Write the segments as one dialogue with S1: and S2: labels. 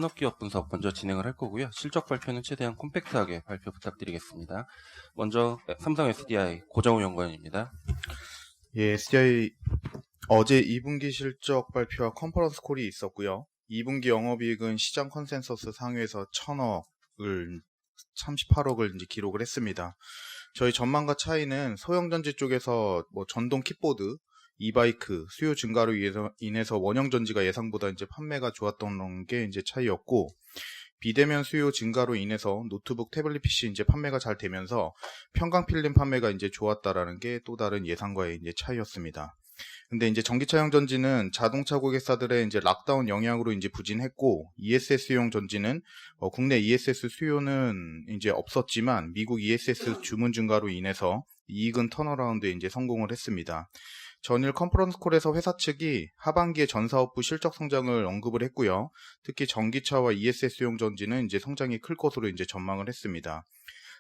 S1: 산업기업 분석 먼저 진행을 할 거고요. 실적 발표는 최대한 콤팩트하게 발표 부탁드리겠습니다. 먼저 삼성 SDI 고정우 연구원입니다.
S2: 예, SDI 어제 2분기 실적 발표와 컨퍼런스 콜이 있었고요. 2분기 영업이익은 시장 컨센서스 상위에서 38억을 이제 기록을 했습니다. 저희 전망과 차이는 소형전지 쪽에서 전동 킥보드, 이바이크 수요 증가로 인해서 원형 전지가 예상보다 이제 판매가 좋았던 게 이제 차이였고, 비대면 수요 증가로 인해서 노트북, 태블릿 PC 이제 판매가 잘 되면서 편광 필름 판매가 이제 좋았다라는 게 또 다른 예상과의 이제 차이였습니다. 근데 이제 전기차용 전지는 자동차 고객사들의 이제 락다운 영향으로 이제 부진했고, ESS용 전지는 국내 ESS 수요는 이제 없었지만 미국 ESS 주문 증가로 인해서 이익은 턴어라운드에 이제 성공을 했습니다. 전일 컨퍼런스 콜에서 회사 측이 하반기에 전 사업부 실적 성장을 언급을 했고요. 특히 전기차와 ESS용 전지는 이제 성장이 클 것으로 이제 전망을 했습니다.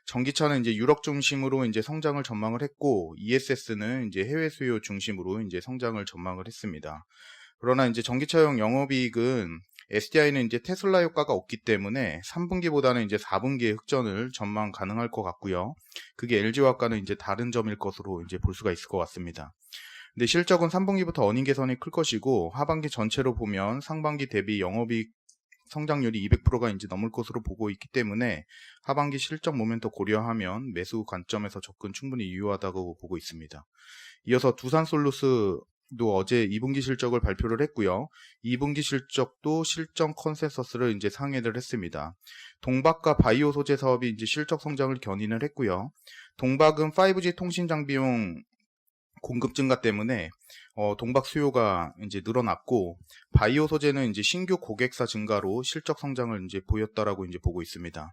S2: 전기차는 이제 유럽 중심으로 이제 성장을 전망을 했고, ESS는 이제 해외 수요 중심으로 이제 성장을 전망을 했습니다. 그러나 이제 전기차용 영업이익은 SDI는 이제 테슬라 효과가 없기 때문에 3분기보다는 이제 4분기에 흑전을 전망 가능할 것 같고요. 그게 LG화학과는 이제 다른 점일 것으로 이제 볼 수가 있을 것 같습니다. 근데 실적은 3분기부터 어닝 개선이 클 것이고, 하반기 전체로 보면 상반기 대비 영업이익 성장률이 200%가 이제 넘을 것으로 보고 있기 때문에 하반기 실적 모멘텀 고려하면 매수 관점에서 접근 충분히 유효하다고 보고 있습니다. 이어서 두산솔루스도 어제 2분기 실적을 발표를 했고요. 2분기 실적도 실적 컨센서스를 이제 상회를 했습니다. 동박과 바이오 소재 사업이 이제 실적 성장을 견인을 했고요. 동박은 5G 통신 장비용 공급 증가 때문에 동박 수요가 이제 늘어났고, 바이오 소재는 이제 신규 고객사 증가로 실적 성장을 이제 보였다라고 이제 보고 있습니다.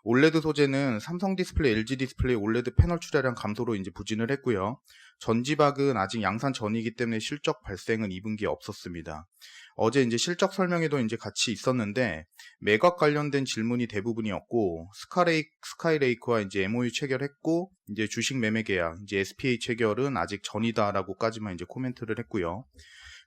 S2: 올레드 소재는 삼성 디스플레이, LG 디스플레이 올레드 패널 출하량 감소로 이제 부진을 했고요. 전지박은 아직 양산 전이기 때문에 실적 발생은 2분기에 없었습니다. 어제 이제 실적 설명회도 이제 같이 있었는데 매각 관련된 질문이 대부분이었고, 스카이레이크와 이제 MOU 체결했고, 이제 주식 매매 계약, 이제 SPA 체결은 아직 전이다라고까지만 이제 코멘트를 했고요.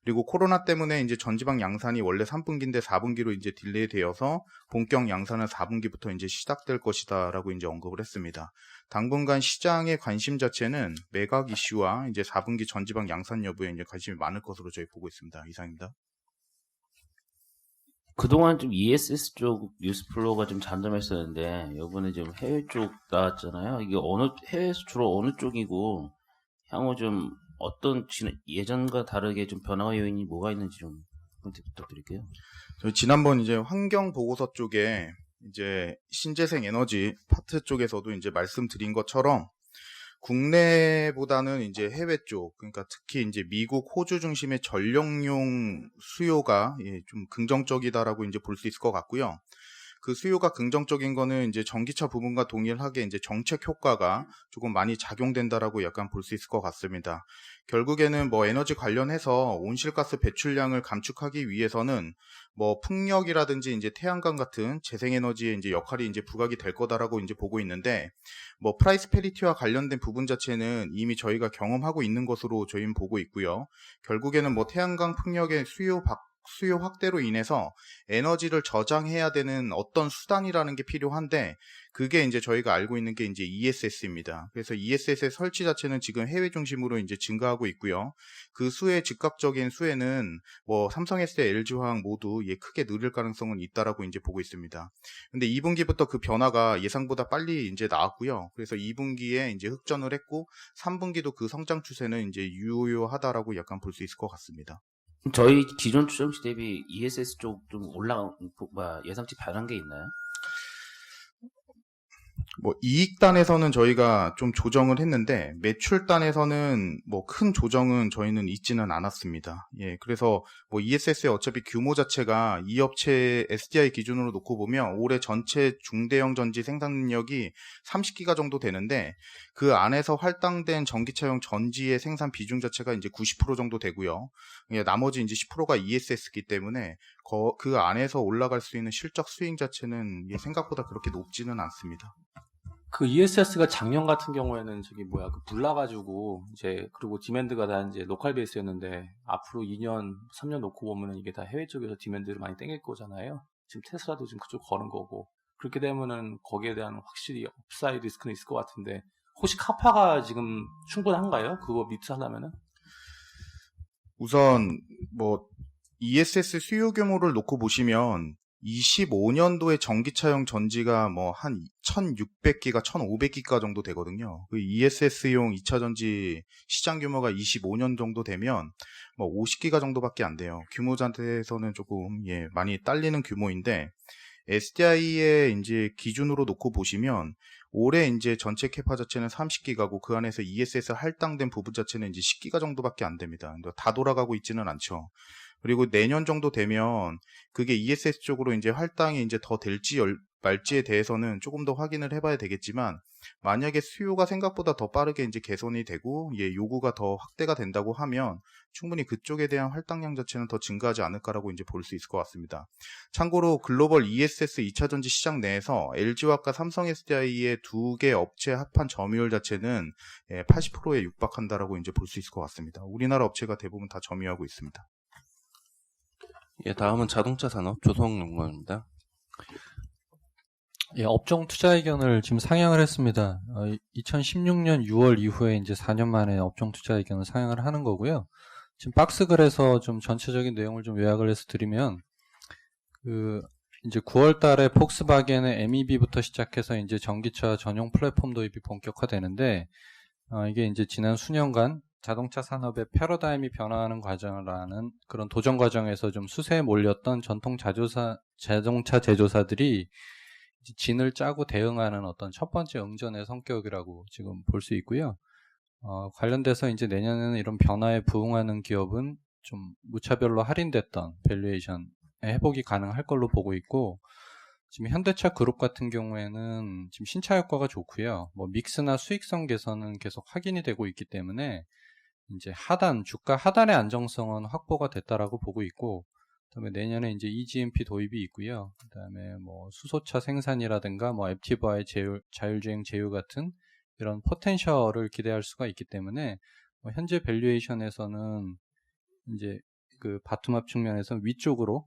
S2: 그리고 코로나 때문에 이제 전지방 양산이 원래 3분기인데 4분기로 이제 딜레이 되어서 본격 양산은 4분기부터 이제 시작될 것이다라고 이제 언급을 했습니다. 당분간 시장의 관심 자체는 매각 이슈와 이제 4분기 전지방 양산 여부에 이제 관심이 많을 것으로 저희 보고 있습니다. 이상입니다.
S3: 그동안 좀 ESS 쪽 뉴스 플로우가 좀 잠잠했었는데 이번에 좀 해외 쪽 나왔잖아요. 이게 해외에서 주로 어느 쪽이고 향후 좀 어떤 예전과 다르게 좀 변화 요인이 뭐가 있는지 좀 부탁드릴게요.
S2: 저희 지난번 이제 환경 보고서 쪽에 이제 신재생 에너지 파트 쪽에서도 이제 말씀드린 것처럼 국내보다는 이제 해외 쪽, 그러니까 특히 이제 미국, 호주 중심의 전력용 수요가 좀 긍정적이다라고 이제 볼 수 있을 것 같고요. 그 수요가 긍정적인 거는 이제 전기차 부분과 동일하게 이제 정책 효과가 조금 많이 작용된다라고 약간 볼 수 있을 것 같습니다. 결국에는 에너지 관련해서 온실가스 배출량을 감축하기 위해서는 풍력이라든지 이제 태양광 같은 재생에너지의 이제 역할이 이제 부각이 될 거다라고 이제 보고 있는데, 프라이스 페리티와 관련된 부분 자체는 이미 저희가 경험하고 있는 것으로 저희는 보고 있고요. 결국에는 태양광 풍력의 수요 확대로 인해서 에너지를 저장해야 되는 어떤 수단이라는 게 필요한데, 그게 이제 저희가 알고 있는 게 이제 ESS입니다. 그래서 ESS의 설치 자체는 지금 해외 중심으로 이제 증가하고 있고요. 그 수의 즉각적인 수혜는 삼성 SDI, LG화학 모두 크게 누릴 가능성은 있다라고 이제 보고 있습니다. 근데 2분기부터 그 변화가 예상보다 빨리 이제 나왔고요. 그래서 2분기에 이제 흑전을 했고 3분기도 그 성장 추세는 이제 유효하다라고 약간 볼 수 있을 것 같습니다.
S3: 저희 기존 추정치 대비 ESS 쪽 좀 예상치 변한 게 있나요?
S2: 이익단에서는 저희가 좀 조정을 했는데 매출단에서는 큰 조정은 저희는 있지는 않았습니다. 그래서 ESS의 어차피 규모 자체가 이 업체 SDI 기준으로 놓고 보면 올해 전체 중대형 전지 생산 능력이 30기가 정도 되는데, 그 안에서 할당된 전기차용 전지의 생산 비중 자체가 이제 90% 정도 되고요. 나머지 이제 10%가 ESS이기 때문에 그 안에서 올라갈 수 있는 실적 스윙 자체는 생각보다 그렇게 높지는 않습니다.
S4: 그 ESS가 작년 같은 경우에는 불나가지고 그리고 디맨드가 다 이제 로컬 베이스였는데 앞으로 2년, 3년 놓고 보면은 이게 다 해외 쪽에서 디맨드를 많이 땡길 거잖아요. 지금 테슬라도 지금 그쪽 거는 거고 그렇게 되면은 거기에 대한 확실히 업사이드 리스크는 있을 것 같은데 혹시 카파가 지금 충분한가요? 그거 미트 하려면은?
S2: 우선 뭐 ESS 수요 규모를 놓고 보시면 25년도에 전기차용 전지가 뭐 한 1600기가 1500기가 정도 되거든요. 그 ESS용 2차 전지 시장 규모가 25년 정도 되면 뭐 50기가 정도밖에 안 돼요. 규모 자체에서는 조금 많이 딸리는 규모인데 SDI의 이제 기준으로 놓고 보시면 올해 이제 전체 캐파 자체는 30기가고 그 안에서 ESS 할당된 부분 자체는 이제 10기가 정도밖에 안 됩니다. 다 돌아가고 있지는 않죠. 그리고 내년 정도 되면 그게 ESS 쪽으로 이제 할당이 이제 더 될지 말지에 대해서는 조금 더 확인을 해봐야 되겠지만 만약에 수요가 생각보다 더 빠르게 이제 개선이 되고 요구가 더 확대가 된다고 하면 충분히 그쪽에 대한 할당량 자체는 더 증가하지 않을까라고 이제 볼 수 있을 것 같습니다. 참고로 글로벌 ESS 2차 전지 시장 내에서 LG화학과 삼성 SDI의 두 개 업체 합한 점유율 자체는 80%에 육박한다라고 이제 볼 수 있을 것 같습니다. 우리나라 업체가 대부분 다 점유하고 있습니다.
S1: 다음은 자동차 산업 조성연구원입니다.
S5: 업종 투자 의견을 지금 상향을 했습니다. 2016년 6월 이후에 이제 4년 만에 업종 투자 의견을 상향을 하는 거고요. 지금 박스글에서 좀 전체적인 내용을 좀 요약을 해서 드리면, 이제 9월 달에 폭스바겐의 MEB부터 시작해서 이제 전기차 전용 플랫폼 도입이 본격화되는데, 이게 이제 지난 수년간 자동차 산업의 패러다임이 변화하는 과정이라는 그런 도전 과정에서 좀 수세에 몰렸던 전통 자동차 제조사들이 진을 짜고 대응하는 어떤 첫 번째 응전의 성격이라고 지금 볼 수 있고요. 관련돼서 이제 내년에는 이런 변화에 부응하는 기업은 좀 무차별로 할인됐던 밸류에이션 회복이 가능할 걸로 보고 있고, 지금 현대차 그룹 같은 경우에는 지금 신차 효과가 좋고요. 뭐 믹스나 수익성 개선은 계속 확인이 되고 있기 때문에 이제 주가 하단의 안정성은 확보가 됐다라고 보고 있고, 그다음에 내년에 이제 EGMP 도입이 있고요. 그다음에 뭐 수소차 생산이라든가 뭐 액티브와의 자율주행 제휴 같은 이런 포텐셜을 기대할 수가 있기 때문에 뭐 현재 밸류에이션에서는 이제 그 바텀업 측면에서 위쪽으로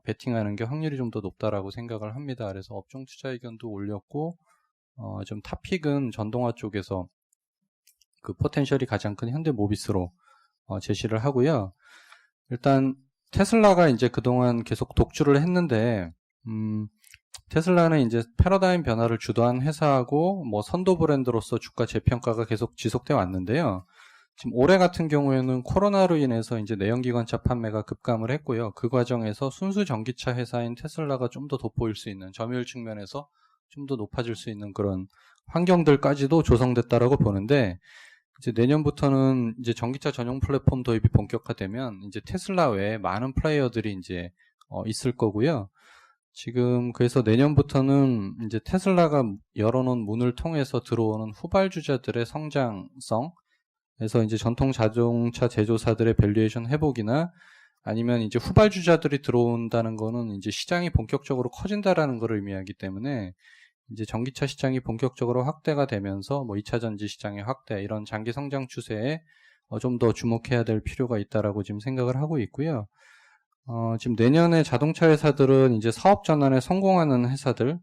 S5: 베팅하는 게 확률이 좀 더 높다라고 생각을 합니다. 그래서 업종 투자 의견도 올렸고, 좀 탑픽은 전동화 쪽에서 그 포텐셜이 가장 큰 현대모비스로 제시를 하고요. 일단 테슬라가 이제 그동안 계속 독주를 했는데, 테슬라는 이제 패러다임 변화를 주도한 회사하고 뭐 선도 브랜드로서 주가 재평가가 계속 지속되어 왔는데요. 지금 올해 같은 경우에는 코로나로 인해서 이제 내연기관차 판매가 급감을 했고요. 그 과정에서 순수 전기차 회사인 테슬라가 좀 더 돋보일 수 있는, 점유율 측면에서 좀 더 높아질 수 있는 그런 환경들까지도 조성됐다라고 보는데, 이제 내년부터는 이제 전기차 전용 플랫폼 도입이 본격화되면 이제 테슬라 외에 많은 플레이어들이 이제 있을 거고요. 지금 그래서 내년부터는 이제 테슬라가 열어놓은 문을 통해서 들어오는 후발주자들의 성장성, 그래서 이제 전통 자동차 제조사들의 밸류에이션 회복이나 아니면 이제 후발주자들이 들어온다는 거는 이제 시장이 본격적으로 커진다라는 걸 의미하기 때문에 이제 전기차 시장이 본격적으로 확대가 되면서 뭐 2차 전지 시장의 확대, 이런 장기 성장 추세에 좀 더 주목해야 될 필요가 있다라고 지금 생각을 하고 있고요. 지금 내년에 자동차 회사들은 이제 사업 전환에 성공하는 회사들,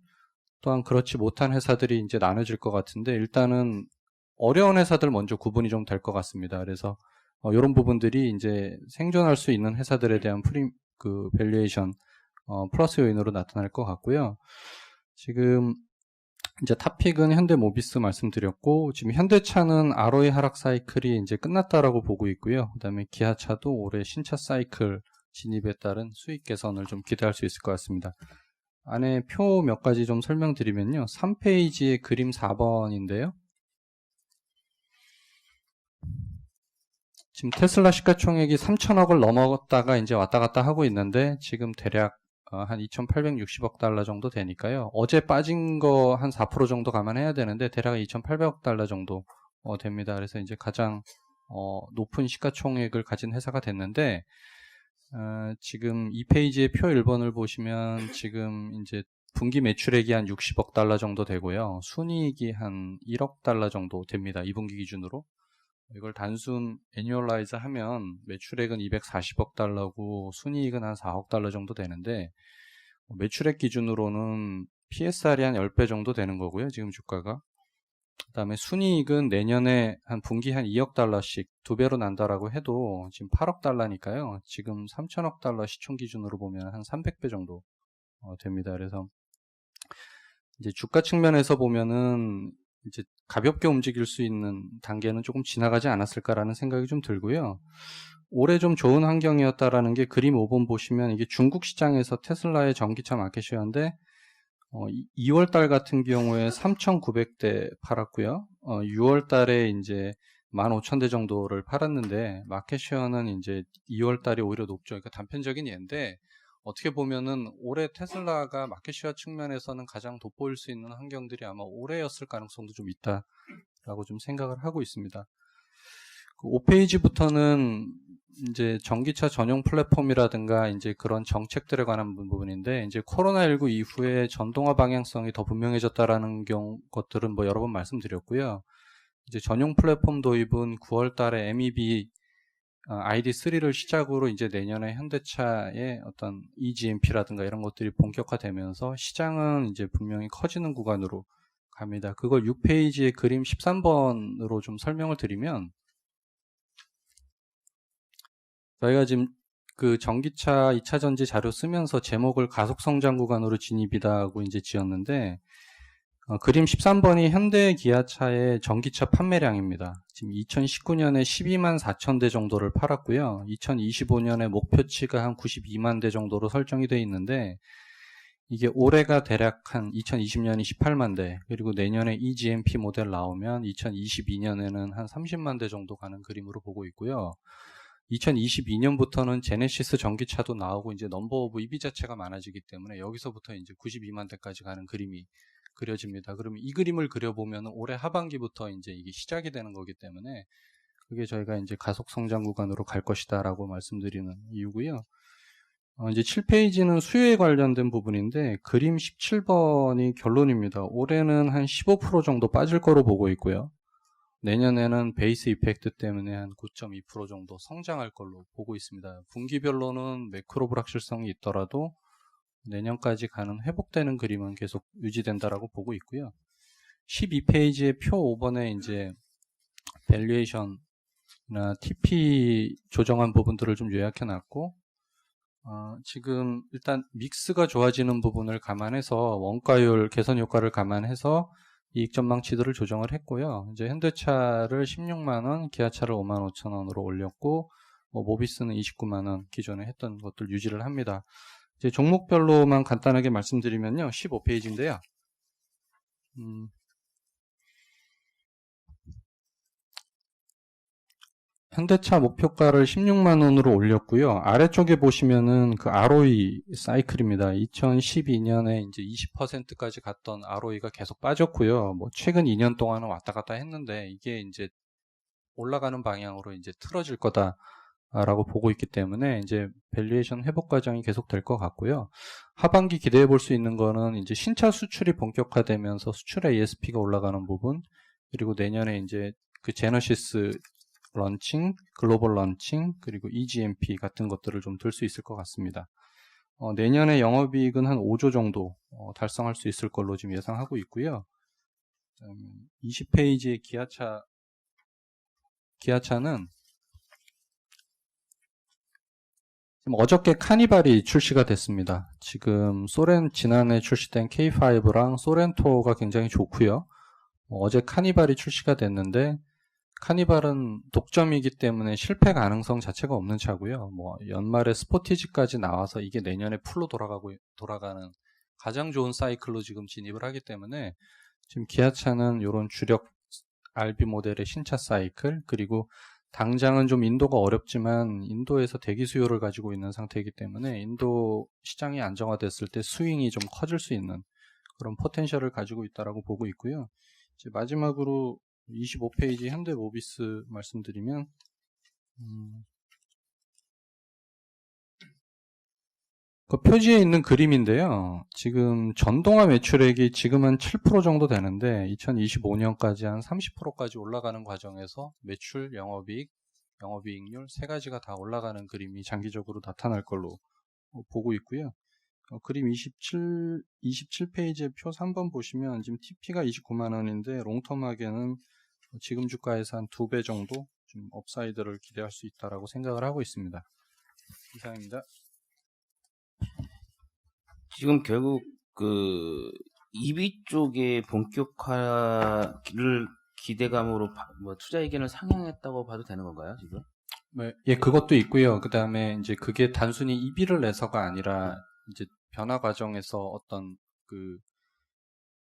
S5: 또한 그렇지 못한 회사들이 이제 나눠질 것 같은데, 일단은 어려운 회사들 먼저 구분이 좀 될 것 같습니다. 그래서 이런 부분들이 이제 생존할 수 있는 회사들에 대한 밸류에이션 플러스 요인으로 나타날 것 같고요. 지금 이제 탑픽은 현대모비스 말씀드렸고, 지금 현대차는 ROE 하락 사이클이 이제 끝났다라고 보고 있고요. 그다음에 기아차도 올해 신차 사이클 진입에 따른 수익 개선을 좀 기대할 수 있을 것 같습니다. 안에 표 몇 가지 좀 설명드리면요. 3페이지의 그림 4번인데요. 지금 테슬라 시가총액이 3천억을 넘어갔다가 이제 왔다 갔다 하고 있는데, 지금 대략 한 2,860억 달러 정도 되니까요. 어제 빠진 거 한 4% 정도 감안해야 되는데 대략 2,800억 달러 정도 됩니다. 그래서 이제 가장 높은 시가총액을 가진 회사가 됐는데, 지금 이 페이지의 표 1번을 보시면 지금 이제 분기 매출액이 한 60억 달러 정도 되고요. 순이익이 한 1억 달러 정도 됩니다. 2분기 기준으로. 이걸 단순 애뉴얼라이즈 하면 매출액은 240억 달러고 순이익은 한 4억 달러 정도 되는데, 매출액 기준으로는 PSR이 한 10배 정도 되는 거고요. 지금 주가가. 그다음에 순이익은 내년에 한 분기 한 2억 달러씩 2배로 난다라고 해도 지금 8억 달러니까요. 지금 3천억 달러 시총 기준으로 보면 한 300배 정도 됩니다. 그래서 이제 주가 측면에서 보면은 이제 가볍게 움직일 수 있는 단계는 조금 지나가지 않았을까라는 생각이 좀 들고요. 올해 좀 좋은 환경이었다라는 게 그림 5번 보시면 이게 중국 시장에서 테슬라의 전기차 마켓시어인데 2월 달 같은 경우에 3,900대 팔았고요. 6월 달에 이제 15,000대 정도를 팔았는데 마켓시어는 이제 2월 달이 오히려 높죠. 그러니까 단편적인 예인데 어떻게 보면은 올해 테슬라가 마켓시어 측면에서는 가장 돋보일 수 있는 환경들이 아마 올해였을 가능성도 좀 있다라고 좀 생각을 하고 있습니다. 그 5페이지부터는 이제 전기차 전용 플랫폼이라든가 이제 그런 정책들에 관한 부분인데 이제 코로나19 이후에 전동화 방향성이 더 분명해졌다라는 것들은 뭐 여러 번 말씀드렸고요. 이제 전용 플랫폼 도입은 9월 달에 MEB ID3를 시작으로 이제 내년에 현대차의 어떤 eGMP라든가 이런 것들이 본격화되면서 시장은 이제 분명히 커지는 구간으로 갑니다. 그걸 6페이지의 그림 13번으로 좀 설명을 드리면 저희가 지금 그 전기차 2차 전지 자료 쓰면서 제목을 가속 성장 구간으로 진입이다 하고 이제 지었는데 그림 13번이 현대 기아차의 전기차 판매량입니다. 지금 2019년에 12만 4천 대 정도를 팔았고요. 2025년에 목표치가 한 92만 대 정도로 설정이 되어 있는데 이게 올해가 대략 한 2020년이 18만 대, 그리고 내년에 eGMP 모델 나오면 2022년에는 한 30만 대 정도 가는 그림으로 보고 있고요. 2022년부터는 제네시스 전기차도 나오고 이제 넘버 오브 EV 자체가 많아지기 때문에 여기서부터 이제 92만 대까지 가는 그림이 그려집니다. 그러면 이 그림을 그려보면 올해 하반기부터 이제 이게 시작이 되는 거기 때문에 그게 저희가 이제 가속 성장 구간으로 갈 것이다라고 말씀드리는 이유고요. 이제 7페이지는 수요에 관련된 부분인데 그림 17번이 결론입니다. 올해는 한 15% 정도 빠질 거로 보고 있고요. 내년에는 베이스 이펙트 때문에 한 9.2% 정도 성장할 걸로 보고 있습니다. 분기별로는 매크로 불확실성이 있더라도 내년까지 가는 회복되는 그림은 계속 유지된다라고 보고 있고요. 12페이지의 표 5번에 이제 밸류에이션이나 TP 조정한 부분들을 좀 요약해 놨고 지금 일단 믹스가 좋아지는 부분을 감안해서 원가율 개선 효과를 감안해서 이익 전망치들을 조정을 했고요. 이제 현대차를 16만원, 기아차를 55,000원으로 올렸고, 모비스는 29만원 기존에 했던 것들 유지를 합니다. 이제 종목별로만 간단하게 말씀드리면요. 15페이지인데요. 현대차 목표가를 16만원으로 올렸고요. 아래쪽에 보시면은 그 ROE 사이클입니다. 2012년에 이제 20%까지 갔던 ROE가 계속 빠졌고요. 뭐 최근 2년 동안은 왔다 갔다 했는데 이게 이제 올라가는 방향으로 이제 틀어질 거다라고 보고 있기 때문에 이제 밸류에이션 회복 과정이 계속 될 것 같고요. 하반기 기대해 볼 수 있는 거는 이제 신차 수출이 본격화되면서 수출의 ASP가 올라가는 부분, 그리고 내년에 이제 그 제너시스 런칭, 글로벌 런칭, 그리고 eGMP 같은 것들을 좀 들 수 있을 것 같습니다. 내년에 영업이익은 한 5조 정도 달성할 수 있을 걸로 지금 예상하고 있고요. 20페이지의 기아차는 지금 어저께 카니발이 출시가 됐습니다. 지금 지난해 출시된 K5랑 소렌토가 굉장히 좋고요. 어제 카니발이 출시가 됐는데 카니발은 독점이기 때문에 실패 가능성 자체가 없는 차고요. 뭐 연말에 스포티지까지 나와서 이게 내년에 풀로 돌아가는 가장 좋은 사이클로 지금 진입을 하기 때문에 지금 기아차는 이런 주력 RB 모델의 신차 사이클, 그리고 당장은 좀 인도가 어렵지만 인도에서 대기 수요를 가지고 있는 상태이기 때문에 인도 시장이 안정화됐을 때 스윙이 좀 커질 수 있는 그런 포텐셜을 가지고 있다라고 보고 있고요. 이제 마지막으로 25페이지 현대 모비스 말씀드리면 그 표지에 있는 그림인데요. 지금 전동화 매출액이 지금 한 7% 정도 되는데 2025년까지 한 30%까지 올라가는 과정에서 매출, 영업이익, 영업이익률 세 가지가 다 올라가는 그림이 장기적으로 나타날 걸로 보고 있고요. 그림 27페이지의 표 3번 보시면 지금 TP가 29만 원인데 롱텀하게는 지금 주가에서 한 2배 정도 좀 업사이드를 기대할 수 있다라고 생각을 하고 있습니다. 이상입니다.
S3: 지금 결국 그 EB 쪽의 본격화를 기대감으로 투자 의견을 상향했다고 봐도 되는 건가요, 지금?
S5: 네, 예, 그것도 있고요. 그 다음에 이제 그게 단순히 EB를 내서가 아니라 이제 변화 과정에서 어떤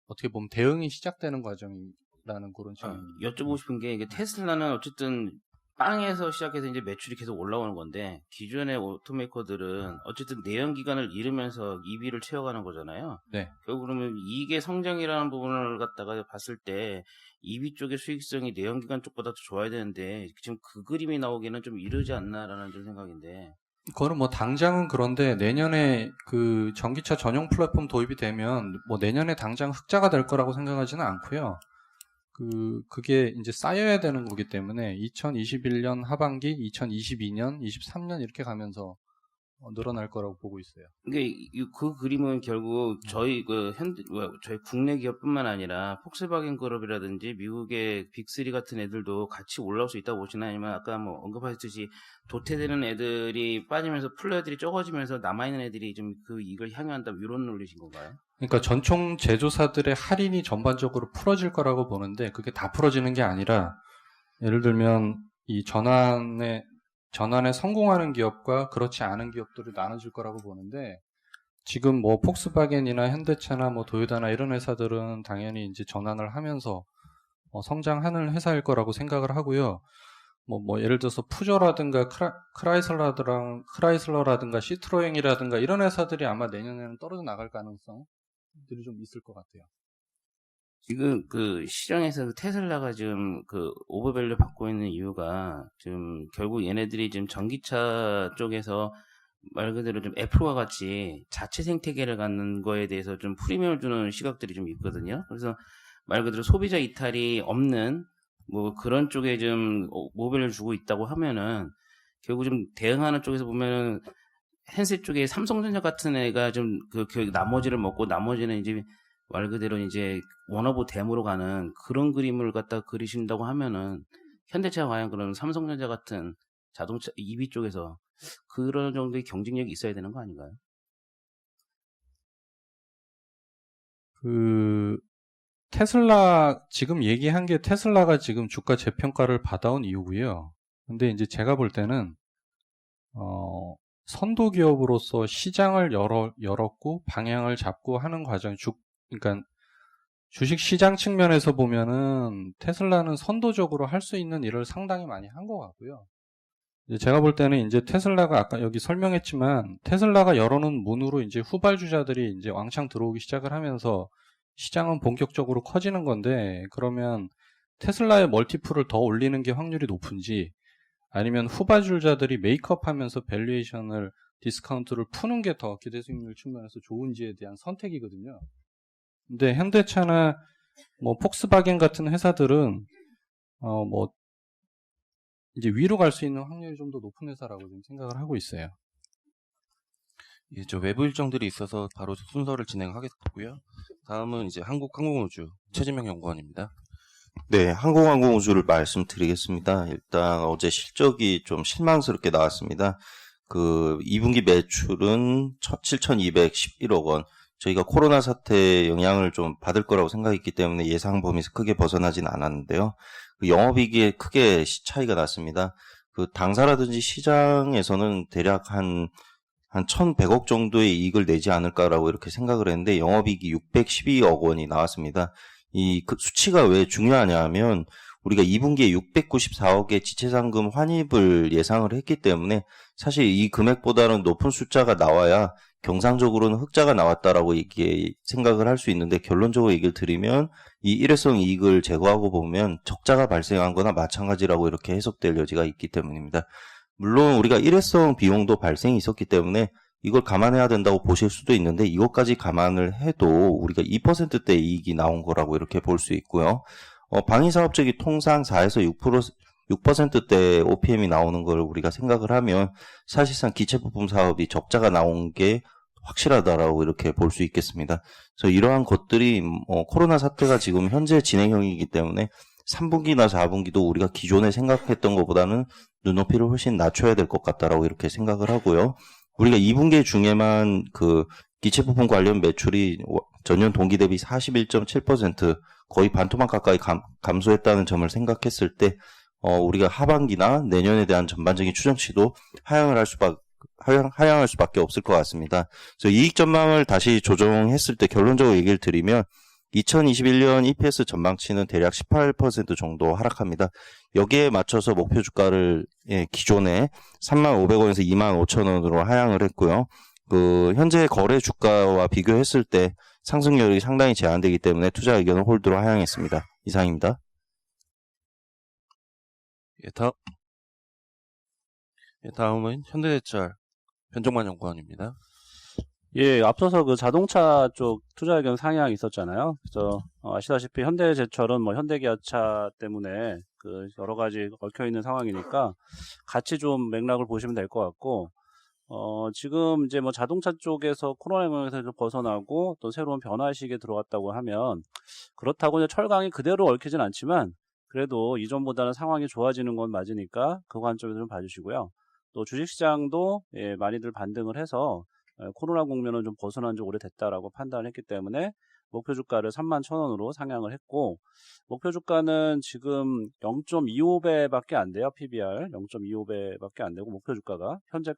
S5: 어떻게 보면 대응이 시작되는 과정이라는 그런 측면입니다.
S3: 여쭤보고 싶은 게 이게 테슬라는 어쨌든 빵에서 시작해서 이제 매출이 계속 올라오는 건데 기존의 오토메이커들은 어쨌든 내연 기관을 잃으면서 EB를 채워가는 거잖아요.
S5: 네.
S3: 결국 그러면 이익의 성장이라는 부분을 갖다가 봤을 때 EB 쪽의 수익성이 내연 기관 쪽보다 더 좋아야 되는데 지금 그 그림이 나오기는 좀 이르지 않나라는 좀 생각인데.
S5: 그거는 뭐 당장은 그런데 내년에 그 전기차 전용 플랫폼 도입이 되면 뭐 내년에 당장 흑자가 될 거라고 생각하지는 않고요. 그게 이제 쌓여야 되는 거기 때문에 2021년 하반기, 2022년, 23년 이렇게 가면서 늘어날 거라고 보고 있어요.
S3: 이게 그 그림은 결국 저희 저희 국내 기업뿐만 아니라 폭스바겐 그룹이라든지 미국의 빅3 같은 애들도 같이 올라올 수 있다고 보시나 아니면 아까 뭐 언급하셨듯이 도태되는 애들이 빠지면서 풀러 애들이 적어지면서 남아있는 애들이 좀 그 이익을 향유한다 이런 논리신 건가요?
S5: 그러니까 전총 제조사들의 할인이 전반적으로 풀어질 거라고 보는데 그게 다 풀어지는 게 아니라 예를 들면 이 전환에 성공하는 기업과 그렇지 않은 기업들이 나눠질 거라고 보는데 지금 뭐 폭스바겐이나 현대차나 뭐 도요타나 이런 회사들은 당연히 이제 전환을 하면서 성장하는 회사일 거라고 생각을 하고요. 뭐 예를 들어서 푸조라든가 크라이슬러라든가 시트로행이라든가 이런 회사들이 아마 내년에는 떨어져 나갈 가능성들이 좀 있을 것 같아요.
S3: 지금 그 시장에서 테슬라가 지금 그 오버밸류 받고 있는 이유가 지금 결국 얘네들이 지금 전기차 쪽에서 말 그대로 좀 애플과 같이 자체 생태계를 갖는 거에 대해서 좀 프리미엄을 주는 시각들이 좀 있거든요. 그래서 말 그대로 소비자 이탈이 없는 뭐 그런 쪽에 좀 오버밸류를 주고 있다고 하면은 결국 좀 대응하는 쪽에서 보면은 핸셋 쪽에 삼성전자 같은 애가 좀 그 나머지를 먹고 나머지는 이제 말 그대로 이제 원오브 댐으로 가는 그런 그림을 갖다 그리신다고 하면은 현대차가 과연 그런 삼성전자 같은 자동차 EV 쪽에서 그런 정도의 경쟁력이 있어야 되는 거 아닌가요?
S5: 테슬라 지금 얘기한 게 테슬라가 지금 주가 재평가를 받아온 이유고요. 근데 이제 제가 볼 때는 선도 기업으로서 시장을 열었고 방향을 잡고 하는 과정 그러니까 주식 시장 측면에서 보면은 테슬라는 선도적으로 할 수 있는 일을 상당히 많이 한 것 같고요. 제가 볼 때는 이제 테슬라가 아까 여기 설명했지만 테슬라가 열어놓은 문으로 이제 후발주자들이 이제 왕창 들어오기 시작을 하면서 시장은 본격적으로 커지는 건데 그러면 테슬라의 멀티플을 더 올리는 게 확률이 높은지 아니면 후발주자들이 메이크업하면서 밸류에이션을 디스카운트를 푸는 게 더 기대 수익률 측면에서 좋은지에 대한 선택이거든요. 근데 현대차나 뭐 폭스바겐 같은 회사들은 뭐 이제 위로 갈 수 있는 확률이 좀 더 높은 회사라고 좀 생각을 하고 있어요.
S1: 예, 저 외부 일정들이 있어서 바로 순서를 진행하겠고요. 다음은 이제 한국항공우주 최진명 연구원입니다.
S6: 네, 항공우주를 말씀드리겠습니다. 일단 어제 실적이 좀 실망스럽게 나왔습니다. 그 2분기 매출은 7,211억 원. 저희가 코로나 사태 영향을 좀 받을 거라고 생각했기 때문에 예상 범위에서 크게 벗어나진 않았는데요. 그 영업이익에 크게 차이가 났습니다. 그 당사라든지 시장에서는 대략 한 1,100억 정도의 이익을 내지 않을까라고 이렇게 생각을 했는데 영업이익이 612억 원이 나왔습니다. 그 수치가 왜 중요하냐 하면 우리가 2분기에 694억의 지체상금 환입을 예상을 했기 때문에 사실 이 금액보다는 높은 숫자가 나와야 경상적으로는 흑자가 나왔다라고 이게 생각을 할 수 있는데 결론적으로 얘기를 드리면 이 일회성 이익을 제거하고 보면 적자가 발생한 거나 마찬가지라고 이렇게 해석될 여지가 있기 때문입니다. 물론 우리가 일회성 비용도 발생이 있었기 때문에 이걸 감안해야 된다고 보실 수도 있는데 이것까지 감안을 해도 우리가 2%대 이익이 나온 거라고 이렇게 볼 수 있고요. 방위사업적이 통상 4에서 6%대 OPM이 나오는 걸 우리가 생각을 하면 사실상 기체부품 사업이 적자가 나온 게 확실하다라고 이렇게 볼 수 있겠습니다. 그래서 이러한 것들이 코로나 사태가 지금 현재 진행형이기 때문에 3분기나 4분기도 우리가 기존에 생각했던 것보다는 눈높이를 훨씬 낮춰야 될 것 같다라고 이렇게 생각을 하고요. 우리가 2분기 중에만 그 기체 부품 관련 매출이 전년 동기 대비 41.7% 거의 반토막 가까이 감소했다는 점을 생각했을 때 우리가 하반기나 내년에 대한 전반적인 추정치도 하향할 수밖에 없을 것 같습니다. 그래서 이익 전망을 다시 조정했을 때 결론적으로 얘기를 드리면 2021년 EPS 전망치는 대략 18% 정도 하락합니다. 여기에 맞춰서 목표 주가를 기존에 35,500원에서 25,000원으로 하향을 했고요. 그 현재 거래 주가와 비교했을 때 상승률이 상당히 제한되기 때문에 투자 의견을 홀드로 하향했습니다. 이상입니다.
S1: 다음은 현대제철 변종만 연구원입니다.
S7: 예, 앞서서 그 자동차 쪽 투자 의견 상향 있었잖아요. 그래서 아시다시피 현대제철은 뭐 현대기아차 때문에 그 여러 가지 얽혀 있는 상황이니까 같이 좀 맥락을 보시면 될 것 같고, 지금 이제 뭐 자동차 쪽에서 코로나 영향에서 좀 벗어나고 또 새로운 변화 시기에 들어갔다고 하면, 그렇다고 이제 철강이 그대로 얽히진 않지만 그래도 이전보다는 상황이 좋아지는 건 맞으니까 그 관점에서 좀 봐주시고요. 또 주식시장도 많이들 반등을 해서 코로나 국면은 좀 벗어난 지 오래됐다라고 판단을 했기 때문에 목표 주가를 31,000원으로 상향을 했고, 목표 주가는 지금 0.25배밖에 안 돼요. PBR 0.25배밖에 안 되고, 목표 주가가 현재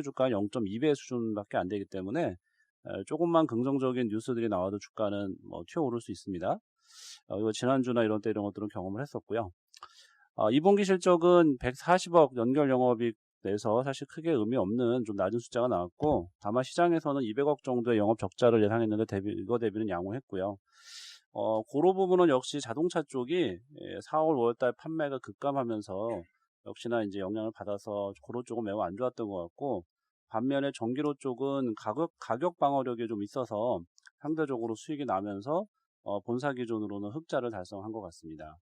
S7: 주가 0.2배 수준밖에 안 되기 때문에 조금만 긍정적인 뉴스들이 나와도 주가는 뭐 튀어오를 수 있습니다. 이거 지난주나 이런 것들은 경험을 했었고요. 2분기 실적은 140억 연결 영업이익 내서 사실 크게 의미 없는 좀 낮은 숫자가 나왔고, 다만 시장에서는 200억 정도의 영업 적자를 예상했는데 이거 대비는 양호했고요. 그런 부분은 역시 자동차 쪽이 4월, 5월달 판매가 급감하면서 역시나 이제 영향을 받아서 고로 쪽은 매우 안 좋았던 것 같고, 반면에 전기로 쪽은 가격 방어력이 좀 있어서 상대적으로 수익이 나면서 본사 기준으로는 흑자를 달성한 것 같습니다.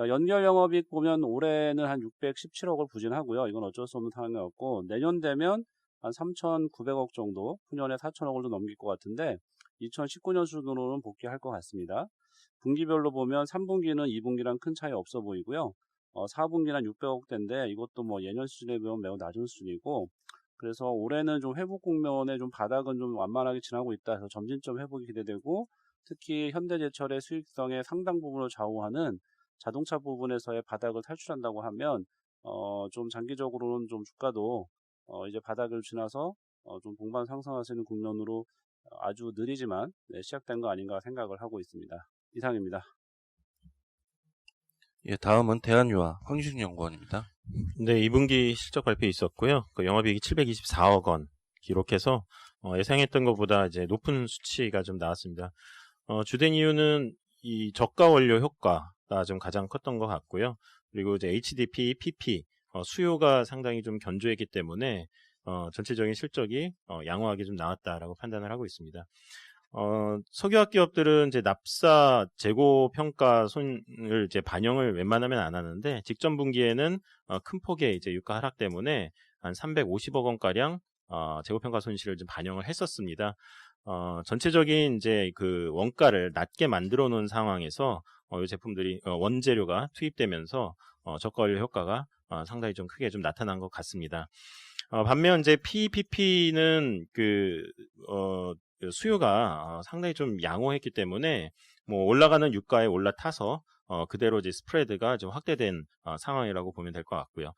S7: 연결 영업이익 보면 올해는 한 617억을 부진하고요. 이건 어쩔 수 없는 상황이었고, 내년 되면 한 3,900억 정도, 후년에 4,000억을 좀 넘길 것 같은데 2019년 수준으로는 복귀할 것 같습니다. 분기별로 보면 3분기는 2분기랑 큰 차이 없어 보이고요. 4분기는 600억대인데 이것도 뭐 예년 수준에 비하면 매우 낮은 수준이고, 그래서 올해는 좀 회복 국면에 좀 바닥은 좀 완만하게 지나고 있다 해서 점진점 회복이 기대되고, 특히 현대제철의 수익성의 상당 부분을 좌우하는 자동차 부분에서의 바닥을 탈출한다고 하면 좀 장기적으로는 좀 주가도 이제 바닥을 지나서 좀 동반 상승할 수 있는 국면으로 아주 느리지만 시작된 거 아닌가 생각을 하고 있습니다. 이상입니다.
S1: 예, 다음은 대한유화 황유식 연구원입니다.
S8: 네, 2분기 실적 발표 있었고요. 그 영업이익이 724억 원 기록해서 예상했던 것보다 이제 높은 수치가 좀 나왔습니다. 주된 이유는 이 저가 원료 효과가 좀 가장 컸던 것 같고요. 그리고 이제 HDP, PP 수요가 상당히 좀 견조했기 때문에 전체적인 실적이 양호하게 좀 나왔다라고 판단을 하고 있습니다. 석유화학 기업들은 이제 납사 재고 평가 손을 이제 반영을 웬만하면 안 하는데, 직전 분기에는 큰 폭의 이제 유가 하락 때문에 한 350억 원가량 재고 평가 손실을 좀 반영을 했었습니다. 전체적인 이제 그 원가를 낮게 만들어 놓은 상황에서 이 제품들이 원재료가 투입되면서 저가 원료 효과가 상당히 좀 크게 좀 나타난 것 같습니다. 반면 이제 PPP는 수요가 상당히 좀 양호했기 때문에 뭐 올라가는 유가에 올라타서 그대로 이제 스프레드가 좀 확대된 상황이라고 보면 될 것 같고요.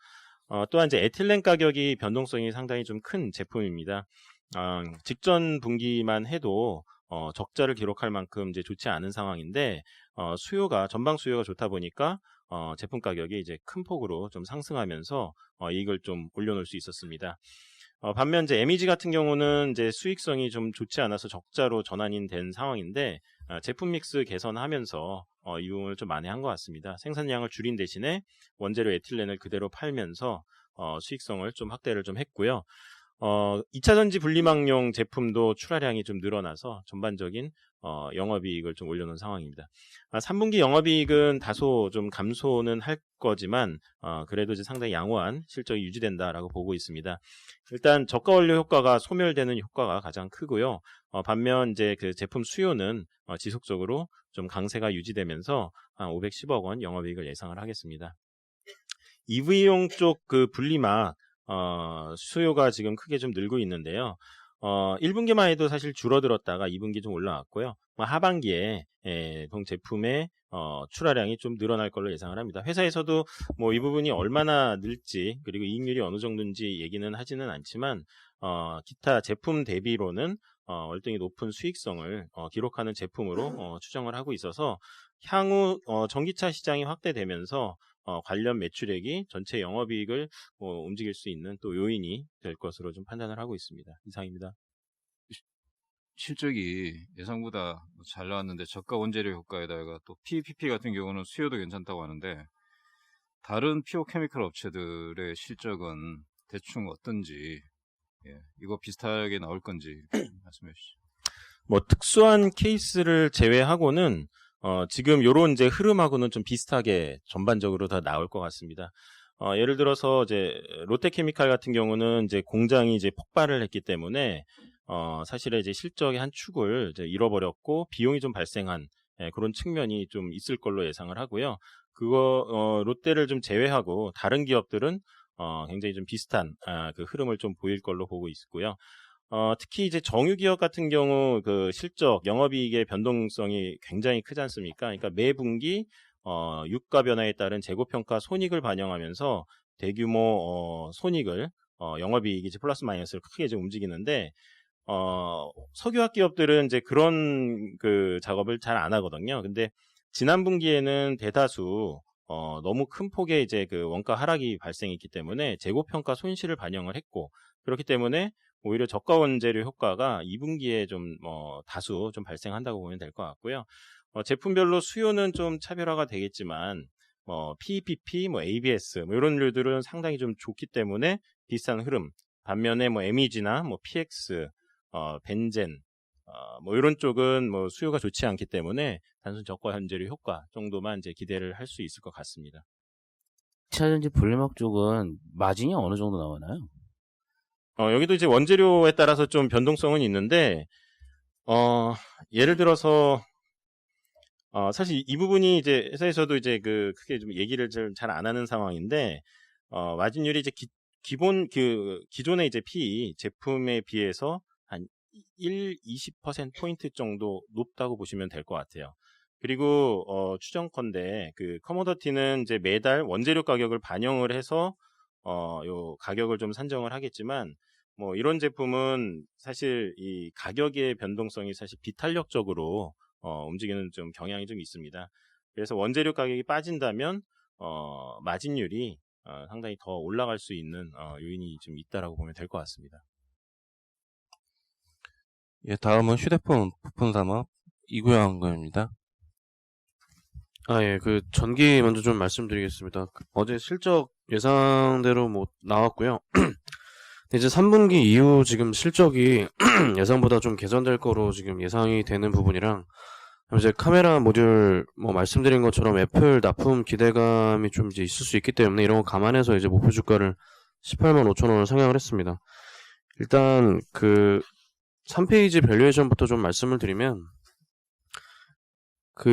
S8: 또한 이제 에틸렌 가격이 변동성이 상당히 좀 큰 제품입니다. 직전 분기만 해도 적자를 기록할 만큼 이제 좋지 않은 상황인데, 전방 수요가 좋다 보니까 제품 가격이 이제 큰 폭으로 좀 상승하면서 이익을 좀 올려놓을 수 있었습니다. 반면 이제 MEG 같은 경우는 이제 수익성이 좀 좋지 않아서 적자로 전환이 된 상황인데, 제품 믹스 개선하면서 이 부분을 좀 만회한 것 같습니다. 생산량을 줄인 대신에 원재료 에틸렌을 그대로 팔면서 수익성을 좀 확대를 좀 했고요. 2차 전지 분리막용 제품도 출하량이 좀 늘어나서 전반적인 영업이익을 좀 올려놓은 상황입니다. 3분기 영업이익은 다소 좀 감소는 할 거지만 그래도 이제 상당히 양호한 실적이 유지된다라고 보고 있습니다. 일단 저가 원료 효과가 소멸되는 효과가 가장 크고요. 반면 이제 그 제품 수요는 지속적으로 좀 강세가 유지되면서 한 510억 원 영업이익을 예상을 하겠습니다. EV용 쪽 그 분리막 수요가 지금 크게 좀 늘고 있는데요. 1분기만 해도 사실 줄어들었다가 2분기 좀 올라왔고요. 하반기에 동 제품의 출하량이 좀 늘어날 걸로 예상을 합니다. 회사에서도 뭐 이 부분이 얼마나 늘지 그리고 이익률이 어느 정도인지 얘기는 하지는 않지만 기타 제품 대비로는 월등히 높은 수익성을 기록하는 제품으로 추정을 하고 있어서 향후 전기차 시장이 확대되면서 관련 매출액이 전체 영업이익을 움직일 수 있는 또 요인이 될 것으로 좀 판단을 하고 있습니다. 이상입니다.
S9: 실적이 예상보다 잘 나왔는데 저가 원재료 효과에다가 또 PPP 같은 경우는 수요도 괜찮다고 하는데 다른 피오케미컬 업체들의 실적은 대충 어떤지 이거 비슷하게 나올 건지 말씀해 주시죠.
S8: 뭐 특수한 케이스를 제외하고는 지금 요런 이제 흐름하고는 좀 비슷하게 전반적으로 다 나올 것 같습니다. 예를 들어서 이제 롯데케미칼 같은 경우는 이제 공장이 이제 폭발을 했기 때문에 사실은 이제 실적의 한 축을 이제 잃어버렸고 비용이 좀 발생한 그런 측면이 좀 있을 걸로 예상을 하고요. 롯데를 좀 제외하고 다른 기업들은 굉장히 좀 비슷한 그 흐름을 좀 보일 걸로 보고 있고요. 특히 이제 정유기업 같은 경우 그 실적, 영업이익의 변동성이 굉장히 크지 않습니까? 그러니까 매 분기 유가 변화에 따른 재고평가 손익을 반영하면서 대규모 손익을 영업이익이 이제 플러스 마이너스를 크게 이제 움직이는데 석유화학 기업들은 이제 그런 그 작업을 잘 안 하거든요. 근데 지난 분기에는 대다수 너무 큰 폭의 이제 그 원가 하락이 발생했기 때문에 재고평가 손실을 반영을 했고 그렇기 때문에 오히려 저가 원재료 효과가 2분기에 좀 다수 좀 발생한다고 보면 될 것 같고요. 제품별로 수요는 좀 차별화가 되겠지만 PEPP, ABS 이런 류들은 상당히 좀 좋기 때문에 비슷한 흐름. 반면에 MEG나 PX, 벤젠 이런 쪽은 수요가 좋지 않기 때문에 단순 저가 원재료 효과 정도만 이제 기대를 할 수 있을 것 같습니다.
S3: 2차 전지 분리막 쪽은 마진이 어느 정도 나오나요?
S8: 여기도 이제 원재료에 따라서 좀 변동성은 있는데, 예를 들어서, 사실 이 부분이 이제 회사에서도 이제 크게 좀 얘기를 잘 안 하는 상황인데, 마진율이 이제 기존의 이제 PE 제품에 비해서 한 20% 포인트 정도 높다고 보시면 될 것 같아요. 그리고, 추정컨대 커모더티는 이제 매달 원재료 가격을 반영을 해서 요 가격을 좀 산정을 하겠지만 이런 제품은 사실 이 가격의 변동성이 사실 비탄력적으로 움직이는 좀 경향이 좀 있습니다. 그래서 원재료 가격이 빠진다면 마진율이 상당히 더 올라갈 수 있는 요인이 좀 있다라고 보면 될 것 같습니다.
S1: 예, 다음은 휴대폰 부품 산업 이구영 의원입니다.
S10: 예, 전기 먼저 좀 말씀드리겠습니다. 어제 실적 예상대로 나왔고요. 이제 3분기 이후 지금 실적이 예상보다 좀 개선될 거로 지금 예상이 되는 부분이랑, 이제 카메라 모듈 말씀드린 것처럼 애플 납품 기대감이 좀 이제 있을 수 있기 때문에 이런 거 감안해서 이제 목표 주가를 18만 5천 원을 상향을 했습니다. 일단 3페이지 밸류에이션부터 좀 말씀을 드리면,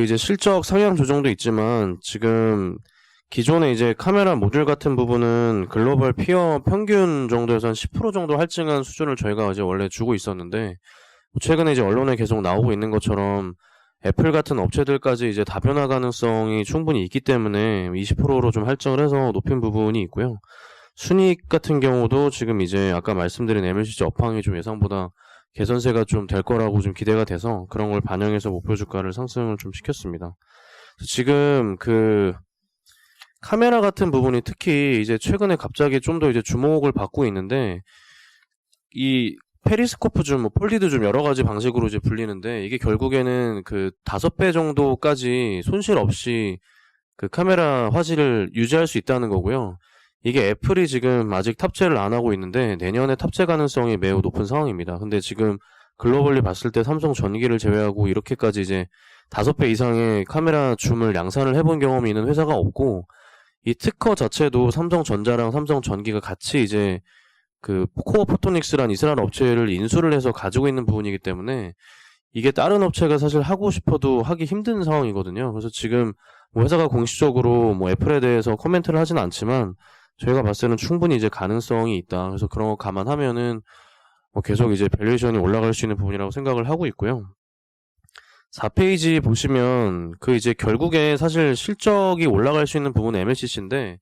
S10: 이제 실적 상향 조정도 있지만, 지금, 기존에 이제 카메라 모듈 같은 부분은 글로벌 피어 평균 정도에서 한 10% 정도 할증한 수준을 저희가 이제 원래 주고 있었는데, 최근에 이제 언론에 계속 나오고 있는 것처럼, 애플 같은 업체들까지 이제 다변화 가능성이 충분히 있기 때문에 20%로 좀 할증을 해서 높인 부분이 있고요. 순이익 같은 경우도 지금 이제 아까 말씀드린 MLCC 업황이 좀 예상보다 개선세가 좀 될 거라고 좀 기대가 돼서 그런 걸 반영해서 목표 주가를 상승을 좀 시켰습니다. 지금 카메라 같은 부분이 특히 이제 최근에 갑자기 좀 더 이제 주목을 받고 있는데, 이 페리스코프 줌, 폴리드 줌 여러 가지 방식으로 이제 불리는데, 이게 결국에는 5배 정도까지 손실 없이 카메라 화질을 유지할 수 있다는 거고요. 이게 애플이 지금 아직 탑재를 안 하고 있는데 내년에 탑재 가능성이 매우 높은 상황입니다. 근데 지금 글로벌리 봤을 때 삼성 전기를 제외하고 이렇게까지 이제 5배 이상의 카메라 줌을 양산을 해본 경험이 있는 회사가 없고, 이 특허 자체도 삼성전자랑 삼성전기가 같이 이제 그 코어 포토닉스란 이스라엘 업체를 인수를 해서 가지고 있는 부분이기 때문에 이게 다른 업체가 사실 하고 싶어도 하기 힘든 상황이거든요. 그래서 지금 뭐 회사가 공식적으로 뭐 애플에 대해서 코멘트를 하진 않지만 저희가 봤을 때는 충분히 이제 가능성이 있다. 그래서 그런 거 감안하면은 뭐 계속 이제 밸류에이션이 올라갈 수 있는 부분이라고 생각을 하고 있고요. 4페이지 보시면 그 이제 결국에 사실 실적이 올라갈 수 있는 부분은 MLCC인데,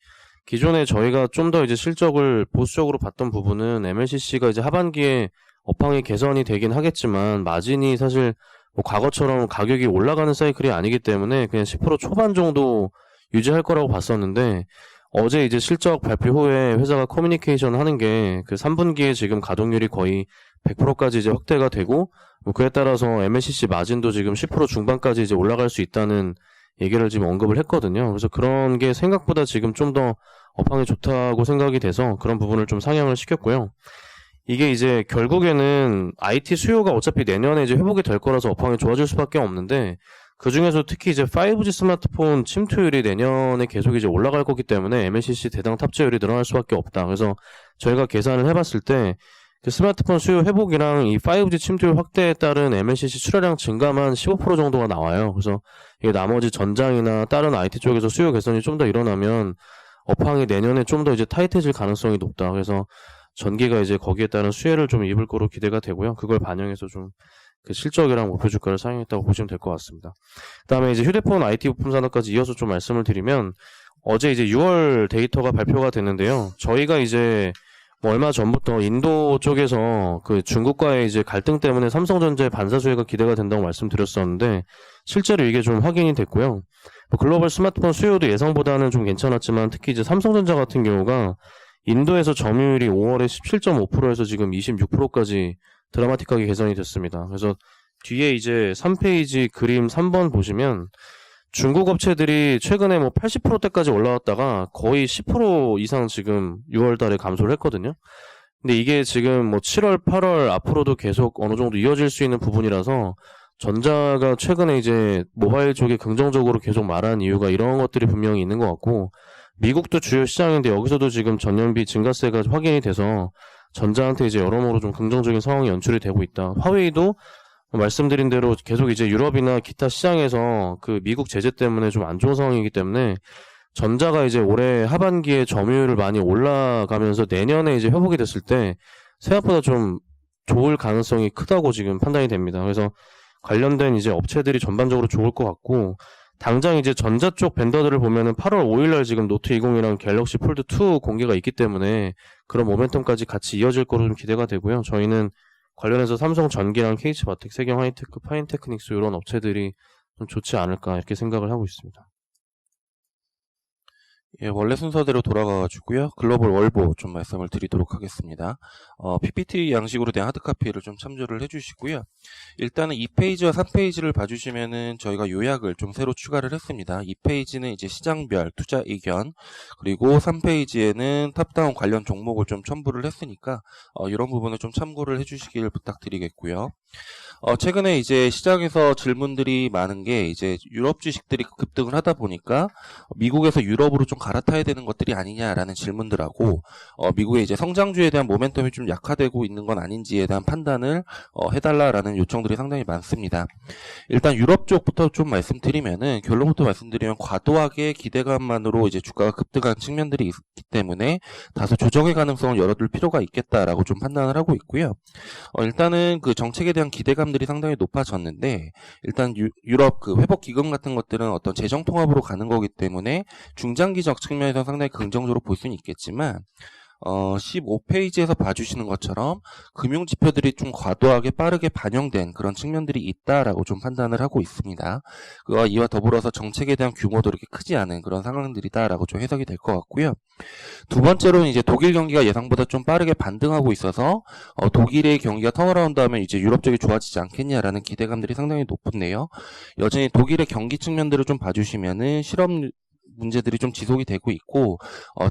S10: 기존에 저희가 좀 더 이제 실적을 보수적으로 봤던 부분은 MLCC가 이제 하반기에 업황이 개선이 되긴 하겠지만 마진이 사실 뭐 과거처럼 가격이 올라가는 사이클이 아니기 때문에 그냥 10% 초반 정도 유지할 거라고 봤었는데, 어제 이제 실적 발표 후에 회사가 커뮤니케이션 하는 게 그 3분기에 지금 가동률이 거의 100%까지 이제 확대가 되고, 뭐 그에 따라서 MLCC 마진도 지금 10% 중반까지 이제 올라갈 수 있다는 얘기를 지금 언급을 했거든요. 그래서 그런 게 생각보다 지금 좀 더 업황이 좋다고 생각이 돼서 그런 부분을 좀 상향을 시켰고요. 이게 이제 결국에는 IT 수요가 어차피 내년에 이제 회복이 될 거라서 업황이 좋아질 수밖에 없는데, 그 중에서 특히 이제 5G 스마트폰 침투율이 내년에 계속 이제 올라갈 거기 때문에 MLCC 대당 탑재율이 늘어날 수밖에 없다. 그래서 저희가 계산을 해봤을 때 그 스마트폰 수요 회복이랑 이 5G 침투율 확대에 따른 MLCC 출하량 증가만 15% 정도가 나와요. 그래서 이게 나머지 전장이나 다른 IT 쪽에서 수요 개선이 좀 더 일어나면 업황이 내년에 좀 더 이제 타이트해질 가능성이 높다. 그래서 전기가 이제 거기에 따른 수혜를 좀 입을 거로 기대가 되고요. 그걸 반영해서 좀 그 실적이랑 목표 주가를 상향했다고 보시면 될 것 같습니다. 그다음에 이제 휴대폰 IT 부품 산업까지 이어서 좀 말씀을 드리면, 어제 이제 6월 데이터가 발표가 됐는데요. 저희가 이제 뭐 얼마 전부터 인도 쪽에서 그 중국과의 이제 갈등 때문에 삼성전자의 반사 수혜가 기대가 된다고 말씀드렸었는데, 실제로 이게 좀 확인이 됐고요. 뭐 글로벌 스마트폰 수요도 예상보다는 좀 괜찮았지만 특히 이제 삼성전자 같은 경우가 인도에서 점유율이 5월에 17.5%에서 지금 26%까지 드라마틱하게 개선이 됐습니다. 그래서 뒤에 이제 3페이지 그림 3번 보시면 중국 업체들이 최근에 뭐 80%대까지 올라왔다가 거의 10% 이상 지금 6월 달에 감소를 했거든요. 근데 이게 지금 뭐 7월, 8월 앞으로도 계속 어느 정도 이어질 수 있는 부분이라서, 전자가 최근에 이제 모바일 쪽에 긍정적으로 계속 말한 이유가 이런 것들이 분명히 있는 것 같고, 미국도 주요 시장인데 여기서도 지금 전년비 증가세가 확인이 돼서 전자한테 이제 여러모로 좀 긍정적인 상황이 연출이 되고 있다. 화웨이도 말씀드린 대로 계속 이제 유럽이나 기타 시장에서 그 미국 제재 때문에 좀 안 좋은 상황이기 때문에 전자가 이제 올해 하반기에 점유율을 많이 올라가면서 내년에 이제 회복이 됐을 때 생각보다 좀 좋을 가능성이 크다고 지금 판단이 됩니다. 그래서 관련된 이제 업체들이 전반적으로 좋을 것 같고, 당장 이제 전자 쪽 벤더들을 보면은 8월 5일날 지금 노트 20이랑 갤럭시 폴드 2 공개가 있기 때문에 그런 모멘텀까지 같이 이어질 거로 좀 기대가 되고요. 저희는 관련해서 삼성 전기랑 KH바텍, 세경 하이테크, 파인테크닉스 이런 업체들이 좀 좋지 않을까 이렇게 생각을 하고 있습니다.
S1: 예, 원래 순서대로 돌아가가지고요. 글로벌 월보 좀 말씀을 드리도록 하겠습니다. PPT 양식으로 된 하드카피를 좀 참조를 해주시고요. 일단은 2페이지와 3페이지를 봐주시면은 저희가 요약을 좀 새로 추가를 했습니다. 2페이지는 이제 시장별 투자 의견, 그리고 3페이지에는 탑다운 관련 종목을 좀 첨부를 했으니까 이런 부분을 좀 참고를 해주시길 부탁드리겠고요. 최근에 이제 시장에서 질문들이 많은 게 이제 유럽 주식들이 급등을 하다 보니까 미국에서 유럽으로 좀 갈아타야 되는 것들이 아니냐라는 질문들하고 미국의 이제 성장주에 대한 모멘텀이 좀 약화되고 있는 건 아닌지에 대한 판단을 해달라라는 요청들이 상당히 많습니다. 일단 유럽 쪽부터 좀 말씀드리면은, 결론부터 말씀드리면 과도하게 기대감만으로 이제 주가가 급등한 측면들이 있기 때문에 다소 조정의 가능성을 열어둘 필요가 있겠다라고 좀 판단을 하고 있고요. 일단은 그 정책에 대한 기대감들이 상당히 높아졌는데, 일단 유럽 그 회복 기금 같은 것들은 어떤 재정 통합으로 가는 거기 때문에 중장기적 측면에서 상당히 긍정적으로 볼 수는 있겠지만, 15페이지에서 봐주시는 것처럼 금융 지표들이 좀 과도하게 빠르게 반영된 그런 측면들이 있다라고 좀 판단을 하고 있습니다. 그와 이와 더불어서 정책에 대한 규모도 이렇게 크지 않은 그런 상황들이다라고 좀 해석이 될 것 같고요. 두 번째로는 이제 독일 경기가 예상보다 좀 빠르게 반등하고 있어서 독일의 경기가 턴어라운드 하면 이제 유럽 쪽이 좋아지지 않겠냐라는 기대감들이 상당히 높은데요. 여전히 독일의 경기 측면들을 좀 봐주시면은 실업 문제들이 좀 지속이 되고 있고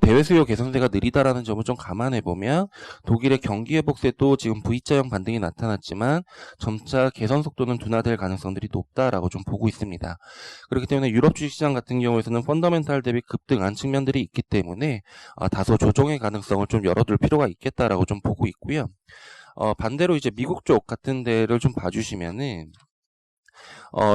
S1: 대외 수요 개선세가 느리다라는 점을 좀 감안해 보면 독일의 경기 회복세도 지금 V자형 반등이 나타났지만 점차 개선 속도는 둔화될 가능성들이 높다라고 좀 보고 있습니다. 그렇기 때문에 유럽 주식시장 같은 경우에서는 펀더멘탈 대비 급등한 측면들이 있기 때문에 다소 조정의 가능성을 좀 열어둘 필요가 있겠다라고 좀 보고 있고요. 반대로 이제 미국 쪽 같은 데를 좀 봐주시면은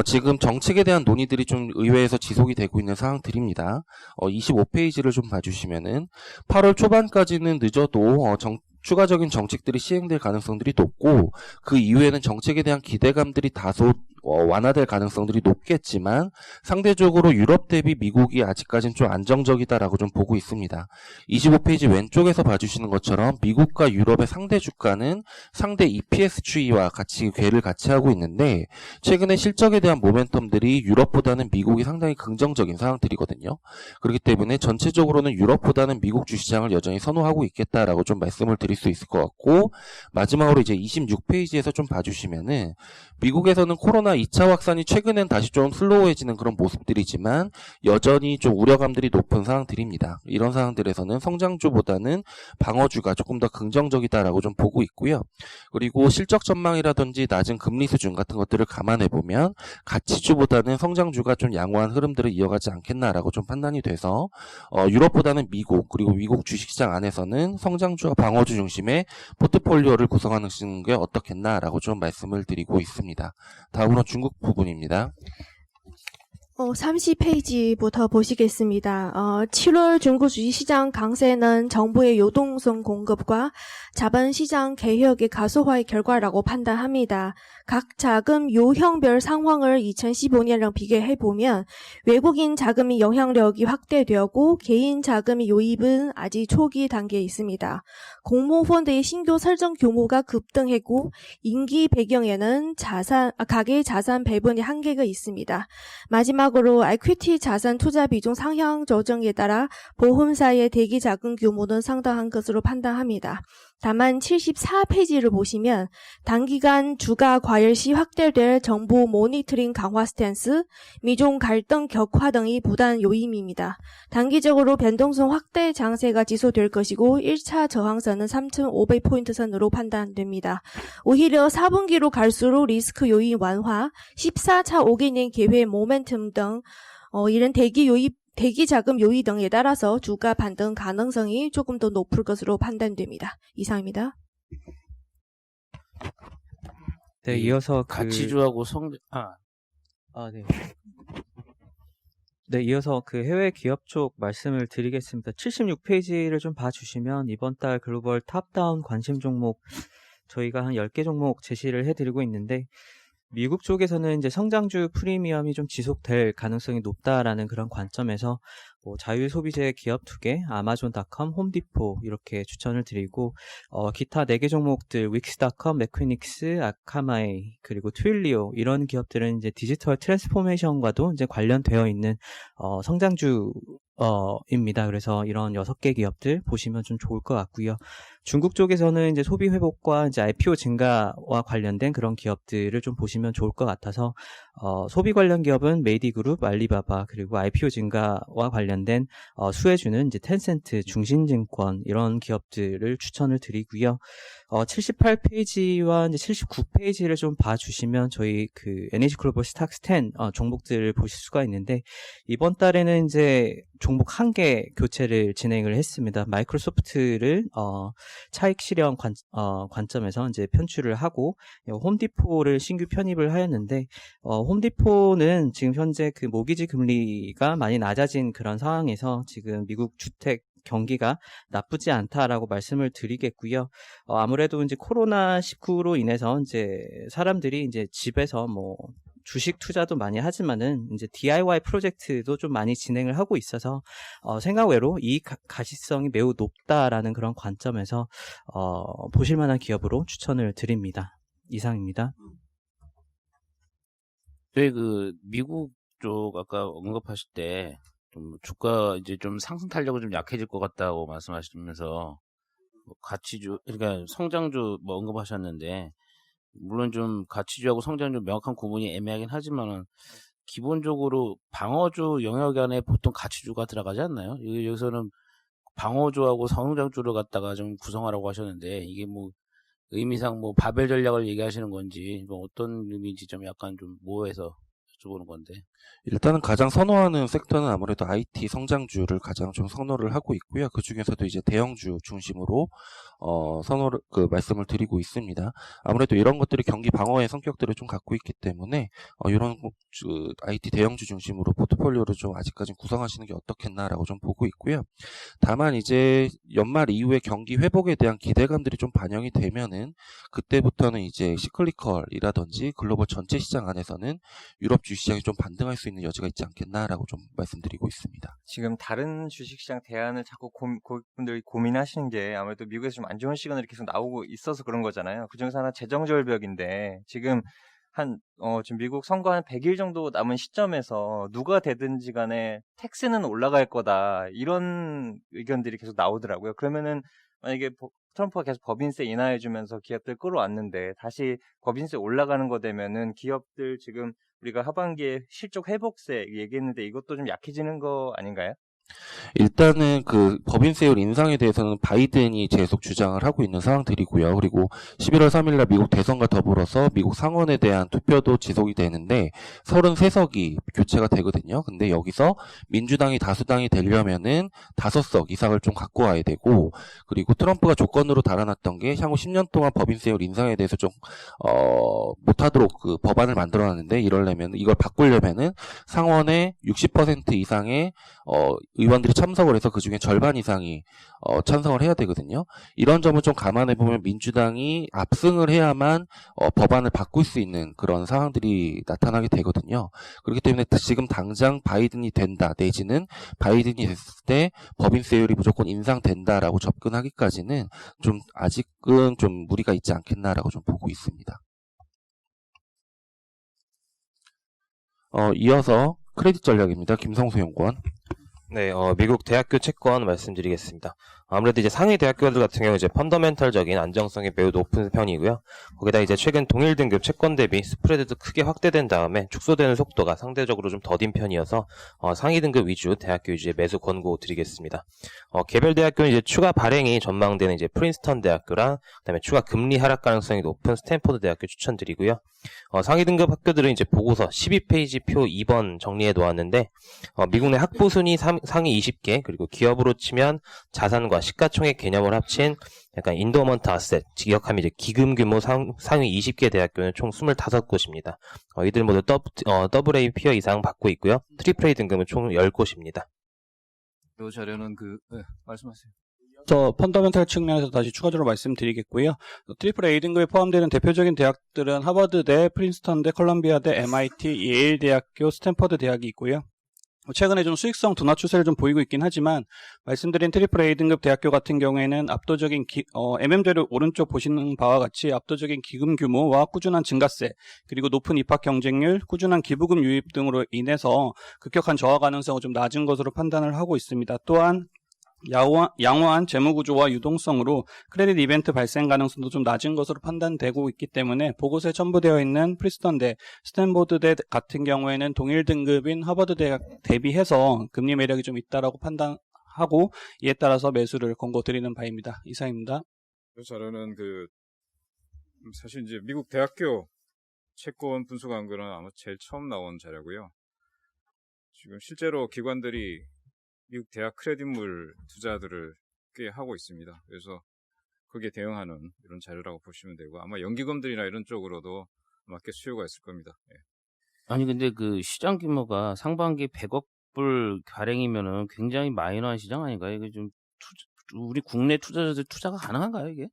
S1: 지금 정책에 대한 논의들이 좀 의회에서 지속이 되고 있는 상황들입니다. 25페이지를 좀 봐주시면은 8월 초반까지는 늦어도 추가적인 정책들이 시행될 가능성들이 높고 그 이후에는 정책에 대한 기대감들이 다소 완화될 가능성들이 높겠지만 상대적으로 유럽 대비 미국이 아직까지는 좀 안정적이다라고 좀 보고 있습니다. 25페이지 왼쪽에서 봐주시는 것처럼 미국과 유럽의 상대 주가는 상대 EPS 추이와 같이 궤를 같이 하고 있는데 최근에 실적에 대한 모멘텀들이 유럽보다는 미국이 상당히 긍정적인 상황들이거든요. 그렇기 때문에 전체적으로는 유럽보다는 미국 주시장을 여전히 선호하고 있겠다라고 좀 말씀을 드릴 수 있을 것 같고 마지막으로 이제 26페이지에서 좀 봐주시면은 미국에서는 코로나 2차 확산이 최근엔 다시 좀 슬로우해지는 그런 모습들이지만 여전히 좀 우려감들이 높은 상황들입니다. 이런 상황들에서는 성장주보다는 방어주가 조금 더 긍정적이다라고 좀 보고 있고요. 그리고 실적 전망이라든지 낮은 금리 수준 같은 것들을 감안해보면 가치주보다는 성장주가 좀 양호한 흐름들을 이어가지 않겠나라고 좀 판단이 돼서 유럽보다는 미국 그리고 미국 주식시장 안에서는 성장주와 방어주 중심의 포트폴리오를 구성하는 게 어떻겠나라고 좀 말씀을 드리고 있습니다. 다음으로 중국 부분입니다.
S11: 30페이지부터 보시겠습니다. 7월 중국 주식시장 강세는 정부의 유동성 공급과 자본시장 개혁의 가소화의 결과라고 판단합니다. 각 자금 유형별 상황을 2015년이랑 비교해보면 외국인 자금의 영향력이 확대되었고 개인 자금의 유입은 아직 초기 단계에 있습니다. 공모펀드의 신규 설정 규모가 급등했고 임기 배경에는 가계 자산 배분의 한계가 있습니다. 마지막으로 이퀴티 자산 투자 비중 상향 조정에 따라 보험사의 대기 자금 규모는 상당한 것으로 판단합니다. 다만 74페이지를 보시면 단기간 주가 과열 시 확대될 정부 모니터링 강화 스탠스, 미중 갈등 격화 등이 부단 요인입니다. 단기적으로 변동성 확대 장세가 지속될 것이고 1차 저항선은 3,500포인트 선으로 판단됩니다. 오히려 4분기로 갈수록 리스크 요인 완화, 14차 5개년 계획 모멘텀 등 이런 대기 자금 요인 등에 따라서 주가 반등 가능성이 조금 더 높을 것으로 판단됩니다. 이상입니다.
S12: 네, 이어서
S3: 가치주하고
S12: 네. 네, 이어서 해외 기업 쪽 말씀을 드리겠습니다. 76페이지를 좀 봐주시면 이번 달 글로벌 탑다운 관심 종목 저희가 한 10개 종목 제시를 해드리고 있는데 미국 쪽에서는 이제 성장주 프리미엄이 좀 지속될 가능성이 높다라는 그런 관점에서 자율 소비재 기업 2개, 아마존닷컴, 홈디포 이렇게 추천을 드리고 기타 4개 종목들 윅스닷컴, 맥퀴닉스, 아카마이 그리고 트윌리오 이런 기업들은 이제 디지털 트랜스포메이션과도 이제 관련되어 있는 성장주 입니다. 그래서 이런 6개 기업들 보시면 좀 좋을 것 같고요. 중국 쪽에서는 이제 소비 회복과 이제 IPO 증가와 관련된 그런 기업들을 좀 보시면 좋을 것 같아서 소비 관련 기업은 메이디그룹, 알리바바 그리고 IPO 증가와 관련된 수혜주는 이제 텐센트, 중신증권 이런 기업들을 추천을 드리고요. 78페이지와 이제 79페이지를 좀 봐주시면 저희 NH 글로벌 스탁스 10 종목들을 보실 수가 있는데 이번 달에는 이제 종목 1개 교체를 진행을 했습니다. 마이크로소프트를 차익 실현 관점에서 이제 편출을 하고 홈디포를 신규 편입을 하였는데 홈디포는 지금 현재 모기지 금리가 많이 낮아진 그런 상황에서 지금 미국 주택 경기가 나쁘지 않다라고 말씀을 드리겠고요. 아무래도 이제 코로나19로 인해서 이제 사람들이 이제 집에서 주식 투자도 많이 하지만은 이제 DIY 프로젝트도 좀 많이 진행을 하고 있어서 생각외로 이익 가시성이 매우 높다라는 그런 관점에서 보실 만한 기업으로 추천을 드립니다. 이상입니다.
S3: 저희 미국 쪽 아까 언급하실 때 좀 주가 이제 좀 상승 탄력은 좀 약해질 것 같다고 말씀하시면서 가치주 그러니까 성장주 언급하셨는데 물론 좀 가치주하고 성장주 명확한 구분이 애매하긴 하지만은 기본적으로 방어주 영역 안에 보통 가치주가 들어가지 않나요? 여기서는 방어주하고 선웅장주를 갖다가 좀 구성하라고 하셨는데 이게 뭐 의미상 뭐 바벨 전략을 얘기하시는 건지 뭐 어떤 의미인지 좀 약간 좀 모호해서 여쭤보는 건데.
S1: 일단은 가장 선호하는 섹터는 아무래도 IT 성장주를 가장 좀 선호를 하고 있고요. 그 중에서도 이제 대형주 중심으로 선호를 말씀을 드리고 있습니다. 아무래도 이런 것들이 경기 방어의 성격들을 좀 갖고 있기 때문에 이런 IT 대형주 중심으로 포트폴리오를 좀 아직까지 구성하시는 게 어떻겠나라고 좀 보고 있고요. 다만 이제 연말 이후에 경기 회복에 대한 기대감들이 좀 반영이 되면은 그때부터는 이제 시클리컬이라든지 글로벌 전체 시장 안에서는 유럽 주시장이 좀 반등할 수 있는 여지가 있지 않겠나라고 좀 말씀드리고 있습니다.
S13: 지금 다른 주식시장 대안을 자꾸 고객분들이 고민하시는 게 아무래도 미국에서 좀 안 좋은 시그널이 계속 나오고 있어서 그런 거잖아요. 그중에서 하나 재정절벽인데 지금 지금 미국 선거 한 100일 정도 남은 시점에서 누가 되든지 간에 텍스는 올라갈 거다 이런 의견들이 계속 나오더라고요. 그러면은 만약에 트럼프가 계속 법인세 인하해주면서 기업들 끌어왔는데 다시 법인세 올라가는 거 되면은 기업들 지금 우리가 하반기에 실적 회복세 얘기했는데 이것도 좀 약해지는 거 아닌가요?
S1: 일단은 그 법인세율 인상에 대해서는 바이든이 계속 주장을 하고 있는 상황들이고요. 그리고 11월 3일날 미국 대선과 더불어서 미국 상원에 대한 투표도 지속이 되는데 33석이 교체가 되거든요. 근데 여기서 민주당이 다수당이 되려면은 5석 이상을 좀 갖고 와야 되고, 그리고 트럼프가 조건으로 달아놨던 게 향후 10년 동안 법인세율 인상에 대해서 좀 못하도록 그 법안을 만들어놨는데 이걸 바꾸려면은 상원의 60% 이상의 의원들이 참석을 해서 그중에 절반 이상이 찬성을 해야 되거든요. 이런 점을 좀 감안해 보면 민주당이 압승을 해야만 법안을 바꿀 수 있는 그런 상황들이 나타나게 되거든요. 그렇기 때문에 지금 당장 바이든이 된다 내지는 바이든이 됐을 때 법인세율이 무조건 인상된다라고 접근하기까지는 좀 아직은 좀 무리가 있지 않겠나라고 좀 보고 있습니다. 이어서 크레딧 전략입니다. 김성수 연구원.
S14: 네, 미국 대학교 채권 말씀드리겠습니다. 아무래도 이제 상위 대학교들 같은 경우 이제 펀더멘털적인 안정성이 매우 높은 편이고요. 거기다 이제 최근 동일 등급 채권 대비 스프레드도 크게 확대된 다음에 축소되는 속도가 상대적으로 좀 더딘 편이어서 상위 등급 위주 대학교 위주의 매수 권고 드리겠습니다. 개별 대학교는 이제 추가 발행이 전망되는 이제 프린스턴 대학교랑 그다음에 추가 금리 하락 가능성이 높은 스탠포드 대학교 추천드리고요. 상위 등급 학교들은 이제 보고서 12페이지 표 2번 정리해 놓았는데 미국 내 학부 순위 상위 20개 그리고 기업으로 치면 자산과 시가총액 개념을 합친 약간 인도어먼트 아셋, 기억하면 이제 기금 규모 상위 20개 대학교는 총 25곳입니다. 이들 모두 AA 피어 이상 받고 있고요. 트리플 A 등급은 총 10곳입니다.
S9: 이 자료는 말씀하세요.
S7: 저 펀더멘탈 측면에서 다시 추가적으로 말씀드리겠고요. 트리플 A 등급에 포함되는 대표적인 대학들은 하버드대, 프린스턴대, 컬럼비아대, MIT, 예일 대학교, 스탠퍼드 대학이 있고요. 최근에 좀 수익성 둔화 추세를 좀 보이고 있긴 하지만 말씀드린 트리플 A 등급 대학교 같은 경우에는 압도적인 MM대로 오른쪽 보시는 바와 같이 압도적인 기금 규모와 꾸준한 증가세 그리고 높은 입학 경쟁률, 꾸준한 기부금 유입 등으로 인해서 급격한 저하 가능성은 좀 낮은 것으로 판단을 하고 있습니다. 또한 양호한 재무구조와 유동성으로 크레딧 이벤트 발생 가능성도 좀 낮은 것으로 판단되고 있기 때문에 보고서에 첨부되어 있는 프린스턴대, 스탠포드대 같은 경우에는 동일 등급인 하버드 대학 대비해서 금리 매력이 좀 있다라고 판단하고 이에 따라서 매수를 권고드리는 바입니다. 이상입니다.
S9: 이 자료는 사실 이제 미국 대학교 채권 분수 광고는 아마 제일 처음 나온 자료고요. 지금 실제로 기관들이 미국 대학 크레딧물 투자들을 꽤 하고 있습니다. 그래서 거기에 대응하는 이런 자료라고 보시면 되고 아마 연기금들이나 이런 쪽으로도 아마 꽤 수요가 있을 겁니다. 예.
S3: 아니 근데 그 시장 규모가 상반기 100억 불 가량이면은 굉장히 마이너한 시장 아닌가요? 이게 좀 우리 국내 투자자들 투자가 가능한가요, 이게?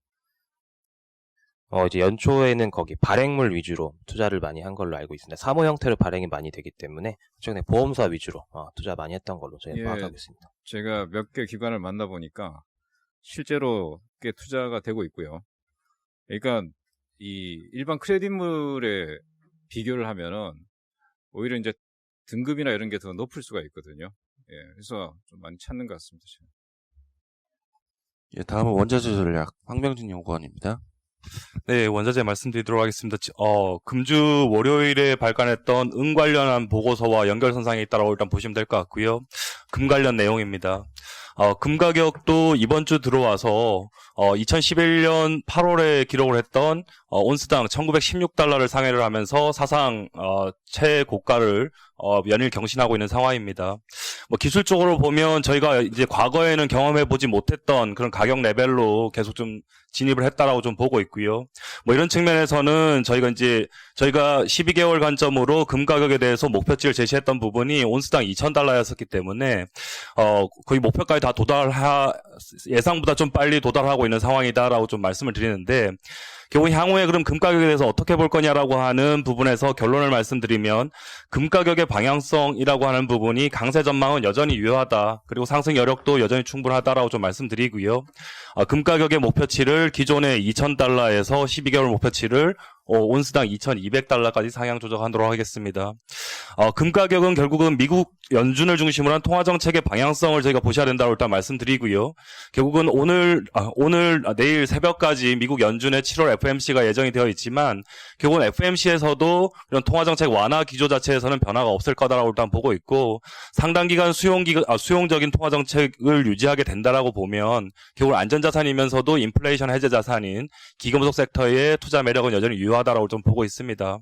S14: 이제 연초에는 거기 발행물 위주로 투자를 많이 한 걸로 알고 있습니다. 사모 형태로 발행이 많이 되기 때문에 최근에 보험사 위주로 투자 많이 했던 걸로 저희는 파악하고 있습니다.
S9: 제가 몇 개 기관을 만나보니까 실제로 꽤 투자가 되고 있고요. 그러니까 이 일반 크레딧물에 비교를 하면은 오히려 이제 등급이나 이런 게 더 높을 수가 있거든요. 예, 그래서 좀 많이 찾는 것 같습니다.
S1: 예, 다음은 원자재 전략 황병진 연구원입니다.
S15: 네, 원자재 말씀드리도록 하겠습니다. 금주 월요일에 발간했던 은 관련한 보고서와 연결선상에 있다라고 일단 보시면 될 것 같고요. 금 관련 내용입니다. 금 가격도 이번 주 들어와서 2011년 8월에 기록을 했던 온스당 1916달러를 상회를 하면서 사상 최고가를 연일 경신하고 있는 상황입니다. 기술적으로 보면 저희가 이제 과거에는 경험해 보지 못했던 그런 가격 레벨로 계속 좀 진입을 했다라고 좀 보고 있고요. 이런 측면에서는 저희가 12개월 관점으로 금 가격에 대해서 목표치를 제시했던 부분이 온스당 2,000달러였었기 때문에 거의 목표까지 다 예상보다 좀 빨리 도달하고 있는 상황이다라고 좀 말씀을 드리는데, 결국 향후에 그럼 금 가격에 대해서 어떻게 볼 거냐라고 하는 부분에서 결론을 말씀드리면, 금 가격의 방향성이라고 하는 부분이 강세 전망은 여전히 유효하다, 그리고 상승 여력도 여전히 충분하다라고 좀 말씀드리고요. 금 가격의 목표치를 기존의 2,000달러에서 12개월 목표치를 온스당 2,200달러까지 상향 조정하도록 하겠습니다. 금 가격은 결국은 미국 연준을 중심으로 한 통화정책의 방향성을 저희가 보셔야 된다고 일단 말씀드리고요. 결국은 내일 새벽까지 미국 연준의 7월 FOMC가 예정이 되어 있지만, 결국은 FOMC에서도 이런 통화정책 완화 기조 자체에서는 변화가 없을 거다라고 일단 보고 있고, 상당 기간 수용적인 통화정책을 유지하게 된다라고 보면, 결국 안전자산이면서도 인플레이션 해제 자산인 기금속 섹터의 투자 매력은 여전히 유효하다라고 좀 보고 있습니다.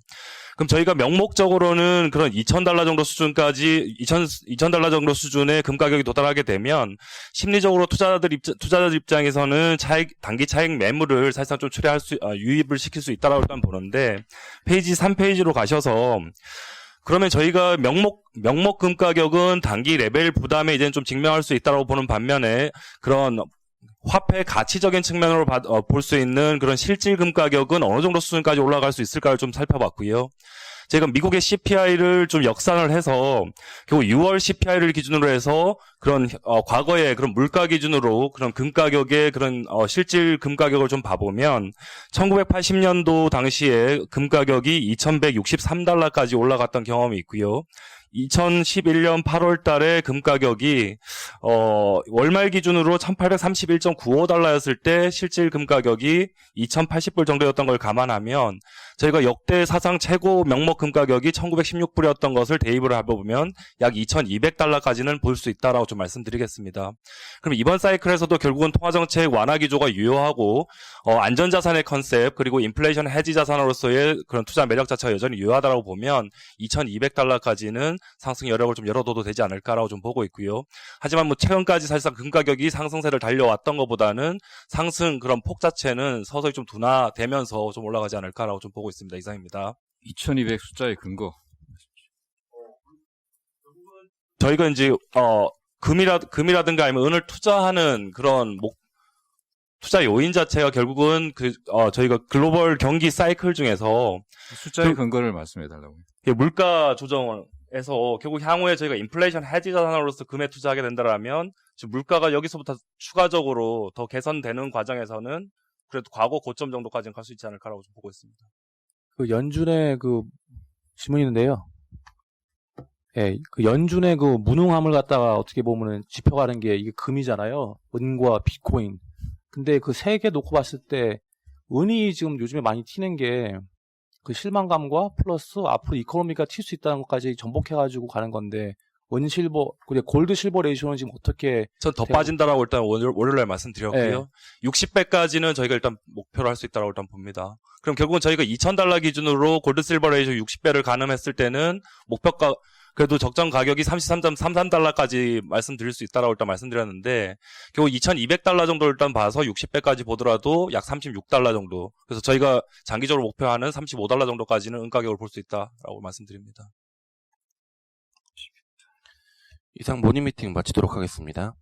S15: 그럼 저희가 명목적으로는 그런 2,000달러 정도 수준까지, 2,000달러 정도 수준의 금 가격이 도달하게 되면, 심리적으로 투자자들 입장에서는 단기 차익 매물을 사실상 좀 유입을 시킬 수 있다라고 일단 보는데, 페이지 3페이지로 가셔서, 그러면 저희가 명목 금 가격은 단기 레벨 부담에 이제는 좀 직면할 수 있다고 보는 반면에, 그런 화폐 가치적인 측면으로 볼 수 있는 그런 실질 금 가격은 어느 정도 수준까지 올라갈 수 있을까를 좀 살펴봤고요. 제가 미국의 CPI를 좀 역산을 해서 결국 6월 CPI를 기준으로 해서 그런 과거의 그런 물가 기준으로 그런 금 가격의 그런 실질 금 가격을 좀 봐보면 1980년도 당시에 금 가격이 2,163달러까지 올라갔던 경험이 있고요. 2011년 8월 달에 금 가격이 월말 기준으로 1,831.95달러였을 때 실질 금 가격이 2,080불 정도였던 걸 감안하면 저희가 역대 사상 최고 명목 금 가격이 1,916불이었던 것을 대입을 해보면 약 2,200달러까지는 볼 수 있다라고 좀 말씀드리겠습니다. 그럼 이번 사이클에서도 결국은 통화정책 완화 기조가 유효하고 안전자산의 컨셉 그리고 인플레이션 해지 자산으로서의 그런 투자 매력 자체가 여전히 유효하다고 보면 2,200달러까지는 상승 여력을 좀 열어둬도 되지 않을까라고 좀 보고 있고요. 하지만 최근까지 사실상 금 가격이 상승세를 달려왔던 것보다는 상승 그런 폭 자체는 서서히 좀 둔화되면서 좀 올라가지 않을까라고 좀 보고 있습니다. 이상입니다.
S9: 2,200 숫자의 근거.
S15: 저희가 이제 금이라든가 아니면 은을 투자하는 그런 투자 요인 자체가 결국은 저희가 글로벌 경기 사이클 중에서
S9: 숫자의 근거를 말씀해 달라고요.
S15: 물가 조정에서 결국 향후에 저희가 인플레이션 해지 자산으로서 금에 투자하게 된다라면 지금 물가가 여기서부터 추가적으로 더 개선되는 과정에서는 그래도 과거 고점 정도까지는 갈 수 있지 않을까라고 좀 보고 있습니다.
S4: 그 연준의 그 질문이 있는데요. 예, 그 연준의 그 무능함을 갖다가 어떻게 보면은 짚어가는 게 이게 금이잖아요. 은과 비트코인. 근데 그 세 개 놓고 봤을 때 은이 지금 요즘에 많이 튀는 게 그 실망감과 플러스 앞으로 이코노미가 튈 수 있다는 것까지 전복해가지고 가는 건데 은 실버 그리고 골드 실버 레이쇼는 지금 어떻게?
S15: 전 더 빠진다라고 일단 월요일날 말씀드렸고요. 네. 60배까지는 저희가 일단 목표로 할 수 있다라고 일단 봅니다. 그럼 결국은 저희가 2,000달러 기준으로 골드 실버 레이쇼 60배를 가늠했을 때는 목표가 그래도 적정 가격이 33.33달러까지 말씀드릴 수 있다라고 일단 말씀드렸는데 결국 2,200달러 정도를 일단 봐서 60배까지 보더라도 약 36달러 정도. 그래서 저희가 장기적으로 목표하는 35달러 정도까지는 은 가격을 볼 수 있다라고 말씀드립니다.
S1: 이상 모닝미팅 마치도록 하겠습니다.